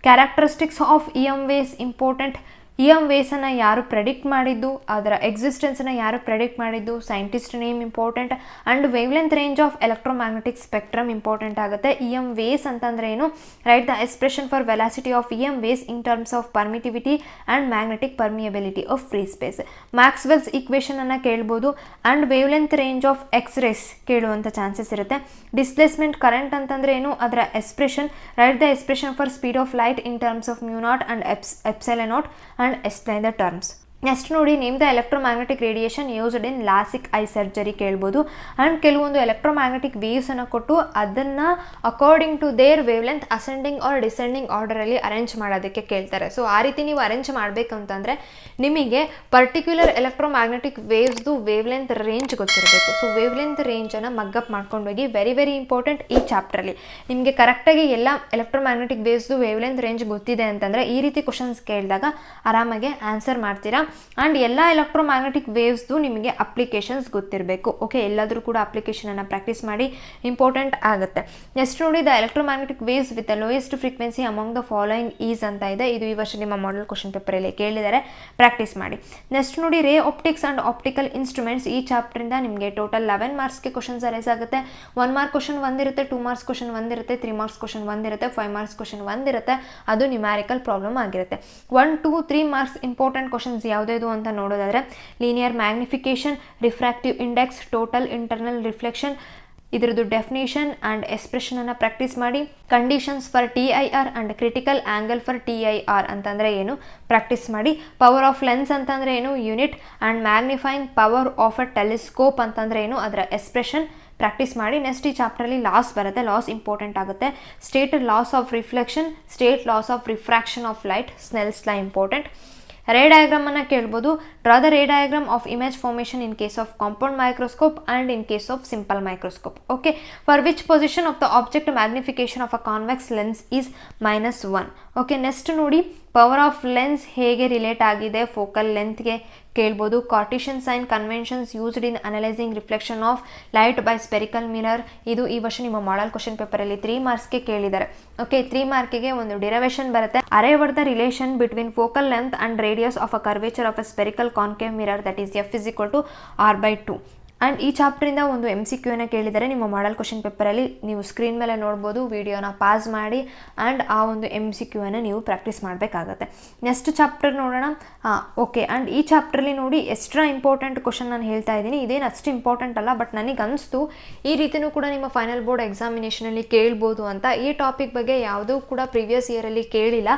characteristics of EM waves important. EM ವೇಸನ್ನು ಯಾರು ಪ್ರೆಡಿಕ್ಟ್ ಮಾಡಿದ್ದು, ಅದರ ಎಕ್ಸಿಸ್ಟೆನ್ಸನ್ನು ಯಾರು ಪ್ರೆಡಿಕ್ಟ್ ಮಾಡಿದ್ದು, scientist name important. And wavelength range of electromagnetic spectrum important ಆಗುತ್ತೆ. EM ವೇಸ್ ಅಂತಂದರೆ ಏನು, write the expression for velocity of EM waves in terms of permittivity and magnetic permeability of free space. Maxwell's ಈಕ್ವೇಷನನ್ನು ಕೇಳ್ಬೋದು. And wavelength range of X rays ಕೇಳುವಂಥ chances ಇರುತ್ತೆ. Displacement current ಅಂತಂದರೆ ಏನು, ಅದರ expression, write the expression for speed of light in terms of μ0 and epsilon naught and explain the terms. Next ನೋಡಿ, name the electromagnetic radiation used in LASIK eye surgery ಕೇಳ್ಬೋದು. And ಕೆಲವೊಂದು electromagnetic ವೇವ್ಸನ್ನು ಕೊಟ್ಟು ಅದನ್ನು according to their wavelength ascending or descending ಆರ್ಡರಲ್ಲಿ arrange ಮಾಡೋದಕ್ಕೆ ಕೇಳ್ತಾರೆ. So ಆ ರೀತಿ ನೀವು ಅರೇಂಜ್ ಮಾಡಬೇಕಂತಂದರೆ ನಿಮಗೆ particular electromagnetic ವೇವ್ಸ್ದು wave length range ಗೊತ್ತಿರಬೇಕು. ಸೊ ವೇವ್ ಲೆಂತ್ ರೇಂಜನ್ನು ಮಗ್ಗಪ್ ಮಾಡ್ಕೊಂಡು ಹೋಗಿ, ವೆರಿ ಇಂಪಾರ್ಟೆಂಟ್. ಈ ಚಾಪ್ಟ್ರಲ್ಲಿ ನಿಮಗೆ ಕರೆಕ್ಟಾಗಿ ಎಲ್ಲ ಎಲೆಕ್ಟ್ರೋಮ್ಯಾಗ್ನೆಟಿಕ್ ವೇವ್ಸ್ದು ವೇವ್ ಲೆಂತ್ ರೇಂಜ್ ಗೊತ್ತಿದೆ ಅಂತಂದರೆ ಈ ರೀತಿ ಕ್ವಶನ್ಸ್ ಕೇಳಿದಾಗ ಆರಾಮಾಗಿ ಆನ್ಸರ್ ಮಾಡ್ತೀರಾ. ಆ್ಯಂಡ್ ಎಲ್ಲ ಎಲೆಕ್ಟ್ರೋಮ್ಯಾಗ್ನೆಟಿಕ್ ವೇವ್ಸ್ದು ನಿಮಗೆ ಅಪ್ಲಿಕೇಶನ್ಸ್ ಗೊತ್ತಿರಬೇಕು. ಓಕೆ, ಎಲ್ಲಾದರೂ ಕೂಡ ಅಪ್ಲಿಕೇಶನನ್ನು ಪ್ರಾಕ್ಟೀಸ್ ಮಾಡಿ, ಇಂಪಾರ್ಟೆಂಟ್ ಆಗುತ್ತೆ. ನೆಕ್ಸ್ಟ್ ನೋಡಿ, the electromagnetic waves with the lowest frequency among the following is ಅಂತ ಇದೆ. ಇದು ಈ ವರ್ಷ ನಿಮ್ಮ ಮಾಡೆಲ್ ಕ್ವಶನ್ ಪೇಪರಲ್ಲಿ ಕೇಳಿದರೆ ಪ್ರಾಕ್ಟೀಸ್ ಮಾಡಿ. ನೆಕ್ಸ್ಟ್ ನೋಡಿ, ರೇ ಆಪ್ಟಿಕ್ಸ್ ಆ್ಯಂಡ್ ಆಪ್ಟಿಕಲ್ ಇನ್ಸ್ಟ್ರೂಮೆಂಟ್ಸ್. ಈ ಚಾಪ್ಟರಿಂದ ನಿಮಗೆ ಟೋಟಲ್ 11 ಮಾರ್ಕ್ಸ್ಗೆ ಕ್ವಶನ್ಸ್ ಅರೈಸ್ ಆಗುತ್ತೆ. 1 ಮಾರ್ಕ್ ಕ್ವಶನ್ ಒಂದಿರುತ್ತೆ, 2 ಮಾರ್ಕ್ಸ್ ಕ್ವಶನ್ ಒಂದಿರುತ್ತೆ, 3 ಮಾರ್ಕ್ಸ್ ಕ್ವಶನ್ ಒಂದಿರುತ್ತೆ, 5 ಮಾರ್ಕ್ಸ್ ಕ್ವಶನ್ ಒಂದಿರುತ್ತೆ. ಅದು ನ್ಯೂಮ್ಯಾರಿಕಲ್ ಪ್ರಾಬ್ಲಮ್ ಆಗಿರುತ್ತೆ. 1, 2, 3 ಮಾರ್ಕ್ಸ್ ಇಂಪಾರ್ಟೆಂಟ್ ಕ್ವಶನ್ಸ್ ಯಾವುದೇದು ಅಂತ ನೋಡೋದಾದರೆ, linear magnification, refractive index, total internal reflection, ಇದರದ್ದು ಡೆಫಿನೇಷನ್ ಆ್ಯಂಡ್ ಎಕ್ಸ್ಪ್ರೆಷನನ್ನು ಪ್ರಾಕ್ಟೀಸ್ ಮಾಡಿ. Conditions for TIR and critical angle for TIR ಅಂತಂದರೆ ಏನು ಪ್ರಾಕ್ಟೀಸ್ ಮಾಡಿ. ಪವರ್ ಆಫ್ ಲೆನ್ಸ್ ಅಂತಂದರೆ ಏನು, unit. And magnifying power of a telescope ಅಂತಂದರೆ ಏನು, ಅದರ ಎಕ್ಸ್ಪ್ರೆಷನ್ ಪ್ರಾಕ್ಟೀಸ್ ಮಾಡಿ. ನೆಕ್ಸ್ಟ್ ಈ ಚಾಪ್ಟರಲ್ಲಿ ಲಾಸ್ ಬರುತ್ತೆ, ಲಾಸ್ ಇಂಪಾರ್ಟೆಂಟ್ ಆಗುತ್ತೆ. State loss of reflection, state loss of refraction of light, ಸ್ನೆಲ್ಸ್ law important. ರೇ ಡಯಾಗ್ರಾಮನ್ನು ಕೇಳ್ಬೋದು. Draw the ray diagram of image formation in case of compound microscope and in case of simple microscope. Okay, for which position of the object magnification of a convex lens is -1. Okay, next ನೋಡಿ, power of lens ಹೇಗೆ relate ಆಗಿದೆ focal ಲೆಂತ್ಗೆ ಕೇಳ್ಬೋದು. Cartesian sign conventions used in analysing reflection of light by spherical mirror. ಇದು ಈ ವರ್ಷ ನಿಮ್ಮ model question ಪೇಪರಲ್ಲಿ 3 ಮಾರ್ಕ್ಸ್ಗೆ ಕೇಳಿದ್ದಾರೆ. ಓಕೆ, 3 ಮಾರ್ಕಿಗೆ ಒಂದು ಡಿರೈವೇಷನ್ ಬರುತ್ತೆ. Arrive the relation between focal length and radius of a curvature of a spherical concave mirror, that is F = R/2. And ಈ ಚಾಪ್ಟರಿಂದ ಒಂದು MCQನ ಕೇಳಿದರೆ ನಿಮ್ಮ ಮಾಡೆಲ್ ಕ್ವಶನ್ ಪೇಪರಲ್ಲಿ ನೀವು ಸ್ಕ್ರೀನ್ ಮೇಲೆ ನೋಡ್ಬೋದು. ವಿಡಿಯೋನ ಪಾಸ್ ಮಾಡಿ ಆ್ಯಂಡ್ ಆ ಒಂದು MCQನ ನೀವು ಪ್ರಾಕ್ಟೀಸ್ ಮಾಡಬೇಕಾಗತ್ತೆ. ನೆಕ್ಸ್ಟ್ ಚಾಪ್ಟರ್ ನೋಡೋಣ. ಓಕೆ, ಆ್ಯಂಡ್ ಈ ಚಾಪ್ಟ್ರಲ್ಲಿ ನೋಡಿ ಎಕ್ಸ್ಟ್ರಾ ಇಂಪಾರ್ಟೆಂಟ್ ಕ್ವಶನ್ ನಾನು ಹೇಳ್ತಾ ಇದ್ದೀನಿ. ಇದೇನು ಅಷ್ಟು ಇಂಪಾರ್ಟೆಂಟ್ ಅಲ್ಲ, ಬಟ್ ನನಗೆ ಅನಿಸ್ತು ಈ ರೀತಿಯೂ ಕೂಡ ನಿಮ್ಮ ಫೈನಲ್ ಬೋರ್ಡ್ ಎಕ್ಸಾಮಿನೇಷನಲ್ಲಿ ಕೇಳ್ಬೋದು ಅಂತ. ಈ ಟಾಪಿಕ್ ಬಗ್ಗೆ ಯಾವುದೂ ಕೂಡ ಪ್ರೀವಿಯಸ್ ಇಯರಲ್ಲಿ ಕೇಳಿಲ್ಲ.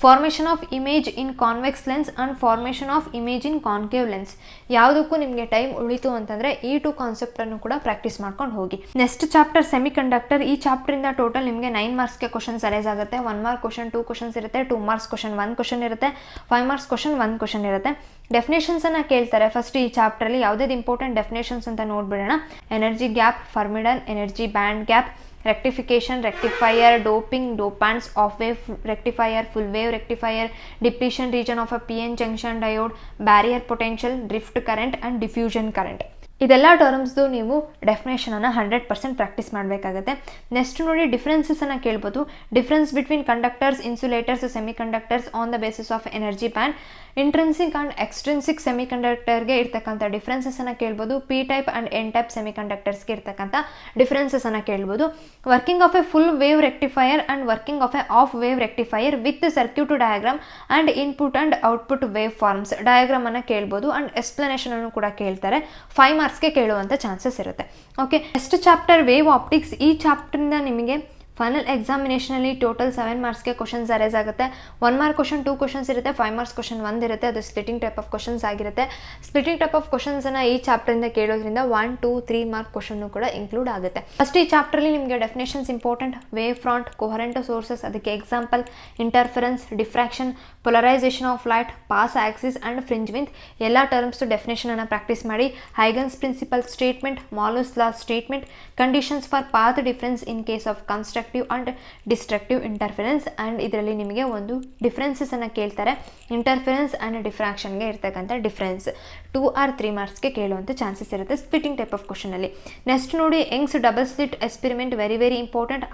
Formation of image in convex lens and formation of image in concave lens. ಯಾವುದಕ್ಕೂ ನಿಮಗೆ ಟೈಮ್ ಉಳಿತು ಅಂತಂದರೆ ಈ 2 ಕಾನ್ಸೆಪ್ಟನ್ನು ಕೂಡ ಪ್ರಾಕ್ಟೀಸ್ ಮಾಡ್ಕೊಂಡು ಹೋಗಿ. Next chapter semi conductor. ಈ ಚಾಪ್ಟರಿಂದ ಟೋಟಲ್ ನಿಮಗೆ 9 ಮಾರ್ಕ್ಸ್ಗೆ ಕ್ವಶನ್ಸ್ ಅರೈಸ್ ಆಗುತ್ತೆ. 1 ಮಾರ್ಕ್ ಕ್ವಶನ್ 2 ಕ್ವಶನ್ಸ್ ಇರುತ್ತೆ, 2 ಮಾರ್ಕ್ಸ್ ಕ್ವಶನ್ 1 ಕ್ವಶನ್ ಇರುತ್ತೆ, 5 ಮಾರ್ಕ್ಸ್ ಕ್ವಶನ್ 1 ಕ್ವಶನ್ ಇರುತ್ತೆ. ಡೆಫಿನೇಷನ್ಸನ್ನು ಕೇಳ್ತಾರೆ. ಫಸ್ಟ್ ಈ ಚಾಪ್ಟ್ರಲ್ಲಿ ಯಾವುದೇ ಇಂಪಾರ್ಟೆಂಟ್ ಡೆಫಿನೇಷನ್ಸ್ ಅಂತ ನೋಡ್ಬಿಡೋಣ. Energy gap, forbidden energy band gap, rectification, rectifier, doping, dopants, off wave rectifier, full wave rectifier, depletion region of a PN junction diode, barrier potential, drift current and diffusion current. ಇದೆಲ್ಲ ಟರ್ಮ್ಸ್ದು ನೀವು ಡೆಫಿನೇಷನನ್ನು 100% practice ಮಾಡಬೇಕಾಗುತ್ತೆ. Next ನೋಡಿ, ಡಿಫ್ರೆನ್ಸಸನ್ನು ಕೇಳ್ಬೋದು. Difference between conductors, insulators, semiconductors on the basis of energy band. Intrinsic and extrinsic semi ಕಂಡಕ್ಟರ್ಗೆ ಇರ್ತಕ್ಕಂಥ ಡಿಫ್ರೆನ್ಸಸನ್ನು ಕೇಳ್ಬೋದು. P type and N type semi ಕಂಡಕ್ಟರ್ಸ್ಗೆ ಇರ್ತಕ್ಕಂಥ ಡಿಫ್ರೆನ್ಸಸನ್ನು ಕೇಳ್ಬೋದು. Working of a full wave rectifier and working of a half wave rectifier with circuit diagram and input and output wave forms ಡಯಾಗ್ರಾಮನ್ನು ಕೇಳ್ಬೋದು. ಆ್ಯಂಡ್ ಎಕ್ಸ್ಪ್ಲನೇಷನನ್ನು ಕೂಡ ಕೇಳ್ತಾರೆ. 5 ಮಾರ್ಕ್ಸ್ಗೆ ಕೇಳುವಂಥ ಚಾನ್ಸಸ್ ಇರುತ್ತೆ. Okay, next chapter wave optics. ಈ ಚಾಪ್ಟರಿಂದ ನಿಮಗೆ ಫೈನಲ್ ಎಕ್ಸಾಮಿನೇಷನಲ್ಲಿ ಟೋಟಲ್ 7 ಮಾರ್ಕ್ಸ್ಗೆ ಕ್ವಶನ್ಸ್ ಅರೇಸ್ ಆಗುತ್ತೆ. 1 ಮಾರ್ಕ್ ಕ್ವಶನ್ 2 ಕ್ವಶನ್ಸ್ ಇರುತ್ತೆ, 5 ಮಾರ್ಕ್ಸ್ ಕ್ವಶನ್ 1 ಇರುತ್ತೆ. ಅದು ಸ್ಪ್ಲಿಟಿಂಗ್ ಟೈಪ್ ಆಫ್ ಕ್ವಶನ್ಸ್ ಆಗಿರುತ್ತೆ. ಸ್ಪ್ಲಿಟಿಂಗ್ ಟೈಪ್ ಆಫ್ ಕ್ವಶನ್ಸನ್ನು ಈ ಚಾಪ್ಟರಿಂದ ಕೇಳೋದ್ರಿಂದ 1, 2, 3 ಮಾರ್ಕ್ ಕ್ವಶನ್ನು ಕೂಡ ಇನ್ಕ್ಲೂಡ್ ಆಗುತ್ತೆ. ಫಸ್ಟ್ ಈ ಚಾಪ್ಟರ್ಲಿ ನಿಮಗೆ definitions important, wavefront, coherent sources, ಅದಕ್ಕೆ example, interference, diffraction, polarisation of light, pass axis and fringe width ಎಲ್ಲ ಟರ್ಮ್ಸ್ ಡೆಫಿನೇಷನನ್ನು ಪ್ರಾಕ್ಟೀಸ್ ಮಾಡಿ. Huygens principle statement, Malus law statement, conditions for path difference in case of constructive and destructive interference. And ಇದರಲ್ಲಿ ನಿಮಗೆ ಒಂದು differences ಅನ್ನು ಕೇಳ್ತಾರೆ. Interference and ಡಿಫ್ರಾಕ್ಷನ್ಗೆ ಇರ್ತಕ್ಕಂಥ difference 2 or 3 ಮಾರ್ಕ್ಸ್ಗೆ ಕೇಳುವಂಥ ಚಾನ್ಸಸ್ ಇರುತ್ತೆ ಸ್ಪ್ಲಿಟಿಂಗ್ ಟೈಪ್ ಆಫ್ ಕ್ವಶನಲ್ಲಿ. ನೆಕ್ಸ್ಟ್ ನೋಡಿ, Young's double slit experiment very very important.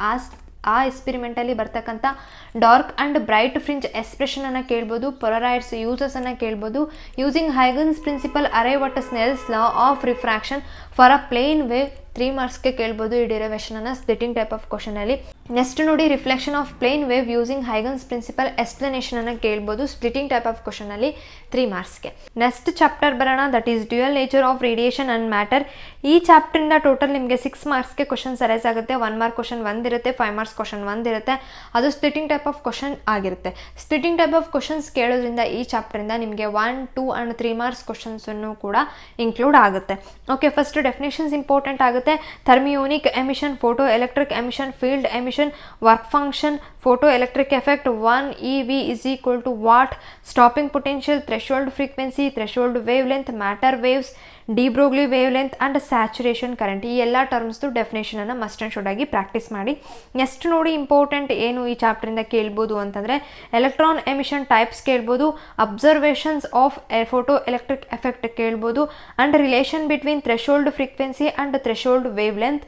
ಆ ಎಕ್ಸ್ಪೆರಿಮೆಂಟಲ್ಲಿ ಬರ್ತಕ್ಕಂಥ ಡಾರ್ಕ್ ಆ್ಯಂಡ್ ಬ್ರೈಟ್ ಫ್ರಿಂಜ್ ಎಕ್ಸ್ಪ್ರೆಷನನ್ನು ಕೇಳ್ಬೋದು. ಪೊಲರೈಡ್ಸ್ ಯೂಸಸನ್ನು ಕೇಳ್ಬೋದು. Using Huygens principle arrive at Snell's law of refraction for a plane wave 3 ಮಾರ್ಕ್ಸ್ಗೆ ಕೇಳ್ಬೋದು ಈ ಡಿರೈವೇಷನನ್ನು ಸ್ಪ್ಲಿಟಿಂಗ್ ಟೈಪ್ ಆಫ್ ಕ್ವಶನಲ್ಲಿ. ನೆಕ್ಸ್ಟ್ ನೋಡಿ, reflection of plane wave using Huygens principle ಎಕ್ಸ್ಪ್ಲನೇಷನನ್ನು ಕೇಳ್ಬೋದು ಸ್ಪ್ಲಿಟಿಂಗ್ ಟೈಪ್ ಆಫ್ ಕ್ವಶನಲ್ಲಿ 3 ಮಾರ್ಕ್ಸ್ಗೆ. ನೆಕ್ಸ್ಟ್ ಚಾಪ್ಟರ್ ಬರೋಣ, that is dual nature of radiation and matter. ಈ ಚಾಪ್ಟರಿಂದ ಟೋಟಲ್ ನಿಮಗೆ 6 ಮಾರ್ಕ್ಸ್ಗೆ ಕ್ವಶನ್ಸ್ ಅರೇಸ್ ಆಗುತ್ತೆ. 1 ಮಾರ್ಕ್ ಕ್ವಶನ್ 1 ಇರುತ್ತೆ, 5 ಮಾರ್ಕ್ಸ್ ಕ್ವಶನ್ 1 ಇರುತ್ತೆ. ಅದು ಸ್ಪ್ಲಿಟಿಂಗ್ ಟೈಪ್ ಆಫ್ ಕ್ವಶನ್ ಆಗಿರುತ್ತೆ. ಸ್ಪ್ಲಿಟಿಂಗ್ ಟೈಪ್ ಆಫ್ ಕ್ವಶನ್ಸ್ ಕೇಳೋದ್ರಿಂದ ಈ ಚಾಪ್ಟರಿಂದ ನಿಮಗೆ 1, 2 ಆ್ಯಂಡ್ 3 ಮಾರ್ಕ್ಸ್ ಕ್ವಶನ್ಸನ್ನು ಕೂಡ ಇನ್ಕ್ಲೂಡ್ ಆಗುತ್ತೆ. ಓಕೆ, ಫಸ್ಟ್ ಡೆಫಿನೇಷನ್ಸ್ ಇಂಪಾರ್ಟೆಂಟ್ ಆಗುತ್ತೆ. Thermionic emission, photo electric emission, field emission, work function, photo electric effect, 1 eV is equal to watt, stopping potential, threshold frequency, threshold wavelength, matter waves, de Broglie wavelength and saturation current. ಈ ಎಲ್ಲ ಟರ್ಮ್ಸ್ದು ಡೆಫಿನೇಷನನ್ನು must and should ಆಗಿ practice ಮಾಡಿ. Next ನೋಡಿ, important ಏನು ಈ ಚಾಪ್ಟರಿಂದ ಕೇಳ್ಬೋದು ಅಂತಂದರೆ ಎಲೆಕ್ಟ್ರಾನ್ ಎಮಿಷನ್ ಟೈಪ್ಸ್ ಕೇಳ್ಬೋದು, observations of photoelectric effect ಕೇಳ್ಬೋದು, and relation between threshold frequency and threshold wavelength,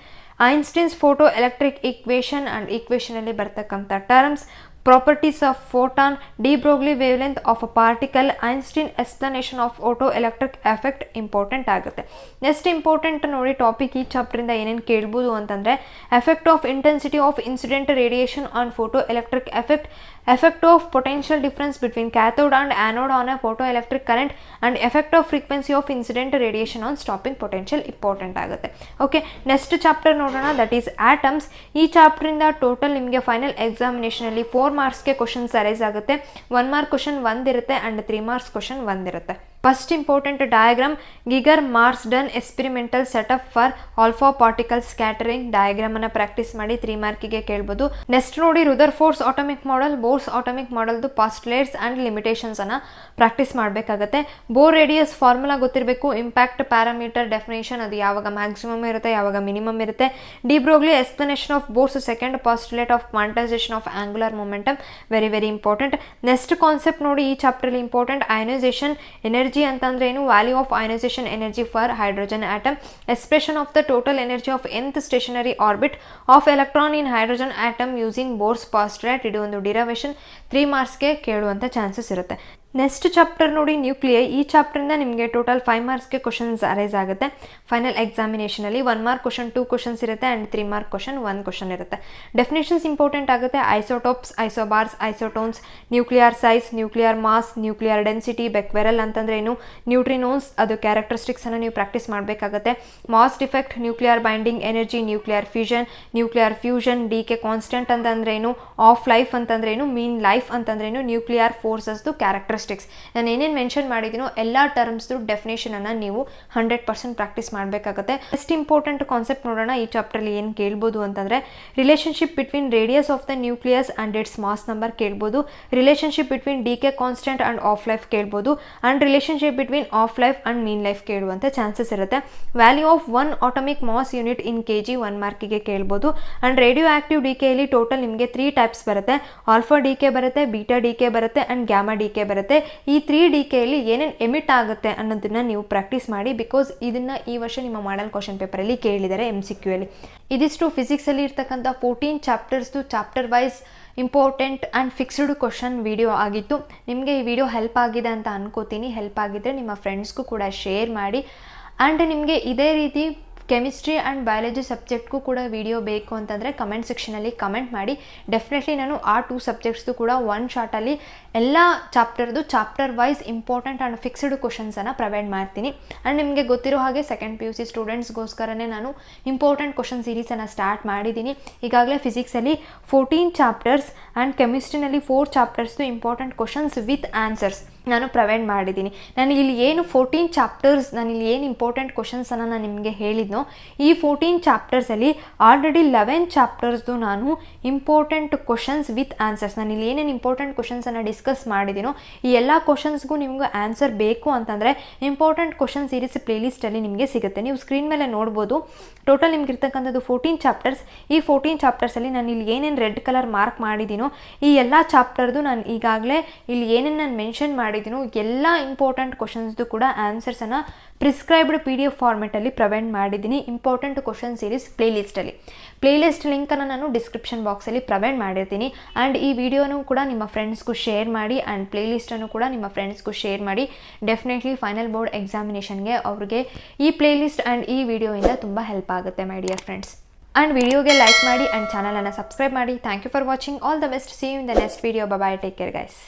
Einstein's photoelectric equation and ಈಕ್ವೇಷನಲ್ಲಿ ಬರ್ತಕ್ಕಂಥ terms, properties of photon, de Broglie wavelength of a particle, Einstein explanation of photoelectric effect important ಆಗುತ್ತೆ. Next important ನೋಡಿ topic ಈ ಚಾಪ್ಟರಿಂದ ಏನೇನು ಕೇಳ್ಬೋದು ಅಂತಂದರೆ effect of intensity of incident radiation on photo electric effect, effect of potential difference between cathode and anode on A photo electric current, and effect off frequency of incident radiation on stopping potential important ಆಗುತ್ತೆ. Okay, next chapter ನೋಡೋಣ, that is atoms. ಈ ಚಾಪ್ಟರಿಂದ total ನಿಮಗೆ final ಎಕ್ಸಾಮಿನೇಷನಲ್ಲಿ 4 ಮಾರ್ಕ್ಸ್ಗೆ questions arrays ಆಗುತ್ತೆ. 1 mark question 1 ಇರುತ್ತೆ and 3 marks question 1 ಇರುತ್ತೆ. First important diagram, Geiger Marsden experimental setup for alpha particle scattering. ಡಯಾಗ್ರಾಮನ್ನು practice ಮಾಡಿ 3 ಮಾರ್ಕಿಗೆ ಕೇಳ್ಬೋದು. ನೆಕ್ಸ್ಟ್ ನೋಡಿ, Rutherford's atomic model, Bohr's atomic ಮಾಡೆಲ್ದು ಪಾಸ್ಟ್ಲೇಟ್ಸ್ ಆ್ಯಂಡ್ ಲಿಮಿಟೇಷನ್ಸನ್ನು ಪ್ರಾಕ್ಟೀಸ್ ಮಾಡಬೇಕಾಗತ್ತೆ. ಬೋರ್ ರೇಡಿಯಸ್ ಫಾರ್ಮುಲಾ ಗೊತ್ತಿರಬೇಕು. ಇಂಪ್ಯಾಕ್ಟ್ ಪ್ಯಾರಾಮೀಟರ್ ಡೆಫಿನೇಷನ್, ಅದು ಯಾವಾಗ ಮ್ಯಾಕ್ಸಿಮಮ್ ಇರುತ್ತೆ ಯಾವಾಗ ಮಿನಿಮಮ್ ಇರುತ್ತೆ. De Broglie explanation of Bohr's second postulate of quantisation of angular momentum, very very important. Next concept ನೋಡಿ ಈ ಚಾಪ್ಟರ್ಲಿ ಇಂಪಾರ್ಟೆಂಟ್, ಅಯನೈಸೇಷನ್ ಎನರ್ಜಿ ಅಂತಂದ್ರೆ ಏನು, value of ionisation energy for hydrogen atom, expression of the total energy of nth stationary orbit of electron in hydrogen atom using Bohr's postulate. ಇದು ಒಂದು derivation 3 ಮಾರ್ಕ್ಸ್ಗೆ ಕೇಳುವಂಥ chances ಇರುತ್ತೆ. ನೆಕ್ಸ್ಟ್ ಚಾಪ್ಟರ್ ನೋಡಿ, nuclei. ಈ ಚಾಪ್ಟರಿಂದ ನಿಮಗೆ ಟೋಟಲ್ 5 ಮಾರ್ಕ್ಸ್ಗೆ ಕ್ವಶನ್ಸ್ ಅರೈಸ್ ಆಗುತ್ತೆ. ಫೈನಲ್ ಎಕ್ಸಾಮಿನೇಷನಲ್ಲಿ 1 ಮಾರ್ಕ್ ಕ್ವಶನ್ 2 ಕ್ವಶನ್ಸ್ ಇರುತ್ತೆ ಆ್ಯಂಡ್ 3 ಮಾರ್ಕ್ ಕ್ವಶನ್ 1 ಕ್ವಶನ್ ಇರುತ್ತೆ. ಡೆಫಿನೇಷನ್ಸ್ ಇಂಪಾರ್ಟೆಂಟ್ ಆಗುತ್ತೆ. Isotopes, isobars, isotones, nuclear size, nuclear mass, nuclear density, becquerel ಅಂತಂದ್ರೆ ಏನು, ನ್ಯೂಟ್ರಿನೋನ್ಸ್, ಅದು ಕ್ಯಾರೆಕ್ಟರಿಸ್ಟಿಕ್ಸನ್ನು ನೀವು ಪ್ರಾಕ್ಟೀಸ್ ಮಾಡಬೇಕಾಗುತ್ತೆ. Mass defect, nuclear binding energy, nuclear fusion, decay constant ಅಂತಂದ್ರೆ ಏನು, ಆಫ್ ಲೈಫ್ ಅಂತಂದ್ರೆ ಏನು, ಮೀನ್ ಲೈಫ್ ಅಂತಂದ್ರೆ ಏನು, ನ್ಯೂಕ್ಲಿಯರ್ ಫೋರ್ಸಸ್ದು ಕ್ಯಾರೆಕ್ಟರಿಸ್ಟಿಕ್ಸ್. ನಾನು ಏನೇನು ಮೆನ್ಷನ್ ಮಾಡಿದ್ದೀನೋ ಎಲ್ಲ ಟರ್ಮ್ಸ್ದು ಡೆಫಿನೇಷನನ್ನು ನೀವು 100% ಪ್ರಾಕ್ಟೀಸ್ ಮಾಡಬೇಕಾಗುತ್ತೆ. ನೆಕ್ಸ್ಟ್ ಇಂಪಾರ್ಟೆಂಟ್ ಕಾನ್ಸೆಪ್ಟ್ ನೋಡೋಣ. ಈ ಚಾಪ್ಟರ್ಲಿ ಏನು ಕೇಳ್ಬೋದು ಅಂತಂದರೆ relationship between radius of the nucleus and its mass number ಕೇಳ್ಬೋದು. Relationship between decay constant and half life ಕೇಳ್ಬೋದು. And relationship between half life and mean life ಕೇಳುವಂಥ ಚಾನ್ಸಸ್ ಇರುತ್ತೆ. Value of 1 atomic mass unit in kg 1 ಮಾರ್ಕಿಗೆ ಕೇಳ್ಬೋದು. And radioactive ಡಿ ಕೆಯಲ್ಲಿ total ನಿಮಗೆ 3 types ಬರುತ್ತೆ. ಆಲ್ಫಾ ಡಿ ಕೆ ಬರುತ್ತೆ, ಬೀಟಾ ಡಿ ಕೆ ಬರುತ್ತೆ ಆ್ಯಂಡ್ ಗ್ಯಾಮಾ ಡಿ ಕೆ ಬರುತ್ತೆ. ಈ 3 ಡಿ ಕೆಯಲ್ಲಿ ಏನೇನು ಎಮಿಟ್ ಆಗುತ್ತೆ ಅನ್ನೋದನ್ನ ನೀವು ಪ್ರಾಕ್ಟೀಸ್ ಮಾಡಿ, ಬಿಕಾಸ್ ಇದನ್ನು ಈ ವರ್ಷ ನಿಮ್ಮ ಮಾಡಲ್ ಕ್ವಶನ್ ಪೇಪರಲ್ಲಿ ಕೇಳಿದ್ದಾರೆ MCQ ಅಲ್ಲಿ. ಇದಿಷ್ಟು ಫಿಸಿಕ್ಸಲ್ಲಿ ಇರ್ತಕ್ಕಂಥ 14 ಚಾಪ್ಟರ್ಸ್ದು chapter wise important and fixed question video ಆಗಿತ್ತು. ನಿಮಗೆ ಈ ವಿಡಿಯೋ ಹೆಲ್ಪ್ ಆಗಿದೆ ಅಂತ ಅನ್ಕೋತೀನಿ. ಹೆಲ್ಪ್ ಆಗಿದ್ದರೆ ನಿಮ್ಮ ಫ್ರೆಂಡ್ಸ್ಗೂ ಕೂಡ ಶೇರ್ ಮಾಡಿ. ಆ್ಯಂಡ್ ನಿಮಗೆ ಇದೇ ರೀತಿ ಕೆಮಿಸ್ಟ್ರಿ ಆ್ಯಂಡ್ ಬಯಾಲಜಿ ಸಬ್ಜೆಕ್ಟ್ಗೂ ಕೂಡ ವಿಡಿಯೋ ಬೇಕು ಅಂತಂದರೆ ಕಮೆಂಟ್ ಸೆಕ್ಷನಲ್ಲಿ ಕಮೆಂಟ್ ಮಾಡಿ. ಡೆಫಿನೆಟ್ಲಿ ನಾನು ಆ 2 ಸಬ್ಜೆಕ್ಟ್ಸ್ದು ಕೂಡ ಒನ್ ಶಾರ್ಟಲ್ಲಿ ಎಲ್ಲ ಚಾಪ್ಟರ್ದು chapter wise important and fixed ಕ್ವಶನ್ಸನ್ನು ಪ್ರೊವೈಡ್ ಮಾಡ್ತೀನಿ. ಆ್ಯಂಡ್ ನಿಮಗೆ ಗೊತ್ತಿರೋ ಹಾಗೆ ಸೆಕೆಂಡ್ PUC ಸ್ಟೂಡೆಂಟ್ಸ್ಗೋಸ್ಕರನೇ ನಾನು ಇಂಪಾರ್ಟೆಂಟ್ ಕ್ವಶನ್ ಸೀರೀಸನ್ನು ಸ್ಟಾರ್ಟ್ ಮಾಡಿದ್ದೀನಿ. ಈಗಾಗಲೇ ಫಿಸಿಕ್ಸಲ್ಲಿ 14 ಚಾಪ್ಟರ್ಸ್ ಆ್ಯಂಡ್ ಕೆಮಿಸ್ಟ್ರಿನಲ್ಲಿ 4 ಚಾಪ್ಟರ್ಸ್ದು ಇಂಪಾರ್ಟೆಂಟ್ ಕ್ವಶನ್ಸ್ ವಿತ್ ಆನ್ಸರ್ಸ್ ನಾನು ಪ್ರೊವೈಡ್ ಮಾಡಿದ್ದೀನಿ. ನಾನು ಇಲ್ಲಿ ಏನು 14 ಚಾಪ್ಟರ್ಸ್ ನಾನಿಲ್ಲಿ ಏನು ಇಂಪಾರ್ಟೆಂಟ್ ಕ್ವಶನ್ಸನ್ನು ನಾನು ನಿಮಗೆ ಹೇಳಿದ್ನೋ ಈ 14 ಚಾಪ್ಟರ್ಸಲ್ಲಿ ಆಲ್ರೆಡಿ 11 ಚಾಪ್ಟರ್ಸ್ದು ನಾನು ಇಂಪಾರ್ಟೆಂಟ್ ಕ್ವಶನ್ಸ್ ವಿತ್ ಆನ್ಸರ್ಸ್ ನಾನು ಇಲ್ಲಿ ಏನೇನು ಇಂಪಾರ್ಟೆಂಟ್ ಕ್ವಶನ್ಸನ್ನು ಡಿಸ್ಕಸ್ ಮಾಡಿದ್ದೀನೋ ಈ ಎಲ್ಲ ಕ್ವಶನ್ಸ್ಗೂ ನಿಮಗೂ ಆನ್ಸರ್ ಬೇಕು ಅಂತಂದರೆ ಇಂಪಾರ್ಟೆಂಟ್ ಕ್ವಶನ್ ಸೀರೀಸ್ ಪ್ಲೇಲಿಸ್ಟಲ್ಲಿ ನಿಮಗೆ ಸಿಗುತ್ತೆ. ನೀವು ಸ್ಕ್ರೀನ್ ಮೇಲೆ ನೋಡ್ಬೋದು. ಟೋಟಲ್ ನಿಮ್ಗೆ ಇರ್ತಕ್ಕಂಥದ್ದು 14 ಚಾಪ್ಟರ್ಸ್. ಈ 14 ಚಾಪ್ಟರ್ಸಲ್ಲಿ ನಾನು ಇಲ್ಲಿ ಏನೇನು ರೆಡ್ ಕಲರ್ ಮಾರ್ಕ್ ಮಾಡಿದ್ದೀನೋ ಈ ಎಲ್ಲ ಚಾಪ್ಟರ್ದು ನಾನು ಈಗಾಗಲೇ ಇಲ್ಲಿ ಏನೇನು ನಾನು ಮೆನ್ಷನ್ ಮಾಡಿದ್ದೀನೋ ಎಲ್ಲ ಇಂಪಾರ್ಟೆಂಟ್ ಕ್ವಶನ್ಸ್ದು ಕೂಡ ಆನ್ಸರ್ಸನ್ನು ಪ್ರಿಸ್ಕ್ರೈಬ್ಡ್ PDF ಫಾರ್ಮೆಟಲ್ಲಿ ಪ್ರೊವೈಡ್ ಮಾಡಿದ್ದೀನಿ ಇಂಪಾರ್ಟೆಂಟ್ ಕ್ವಶನ್ ಸೀರೀಸ್ ಪ್ಲೇಲಿಸ್ಟ್ ಲಿಂಕನ್ನು ನಾನು ಡಿಸ್ಕ್ರಿಪ್ಷನ್ ಬಾಕ್ಸಲ್ಲಿ ಪ್ರೊವೈಡ್ ಮಾಡಿರ್ತೀನಿ. ಆ್ಯಂಡ್ ಈ ವಿಡಿಯೋನೂ ಕೂಡ ನಿಮ್ಮ ಫ್ರೆಂಡ್ಸ್ಗೂ ಶೇರ್ ಮಾಡಿ ಆ್ಯಂಡ್ ಪ್ಲೇಲಿಸ್ಟನ್ನು ಕೂಡ ನಿಮ್ಮ ಫ್ರೆಂಡ್ಸ್ಗೂ ಶೇರ್ ಮಾಡಿ. ಡೆಫಿನೆಟ್ಲಿ ಫೈನಲ್ ಬೋರ್ಡ್ ಎಕ್ಸಾಮಿನೇಷನ್ಗೆ ಅವ್ರಿಗೆ ಈ ಪ್ಲೇಲಿಸ್ಟ್ ಆ್ಯಂಡ್ ಈ ವಿಡಿಯೋಯಿಂದ ತುಂಬ ಹೆಲ್ಪ್ ಆಗುತ್ತೆ ಮೈ ಡಿಯರ್ ಫ್ರೆಂಡ್ಸ್. ಆ್ಯಂಡ್ ವಿಡಿಯೋಗೆ ಲೈಕ್ ಮಾಡಿ ಆ್ಯಂಡ್ ಚಾನಲನ್ನು ಸಬ್ಸ್ಕ್ರೈಬ್ ಮಾಡಿ. Thank you for watching. All the best. See you in the next video. Bye. Take care guys.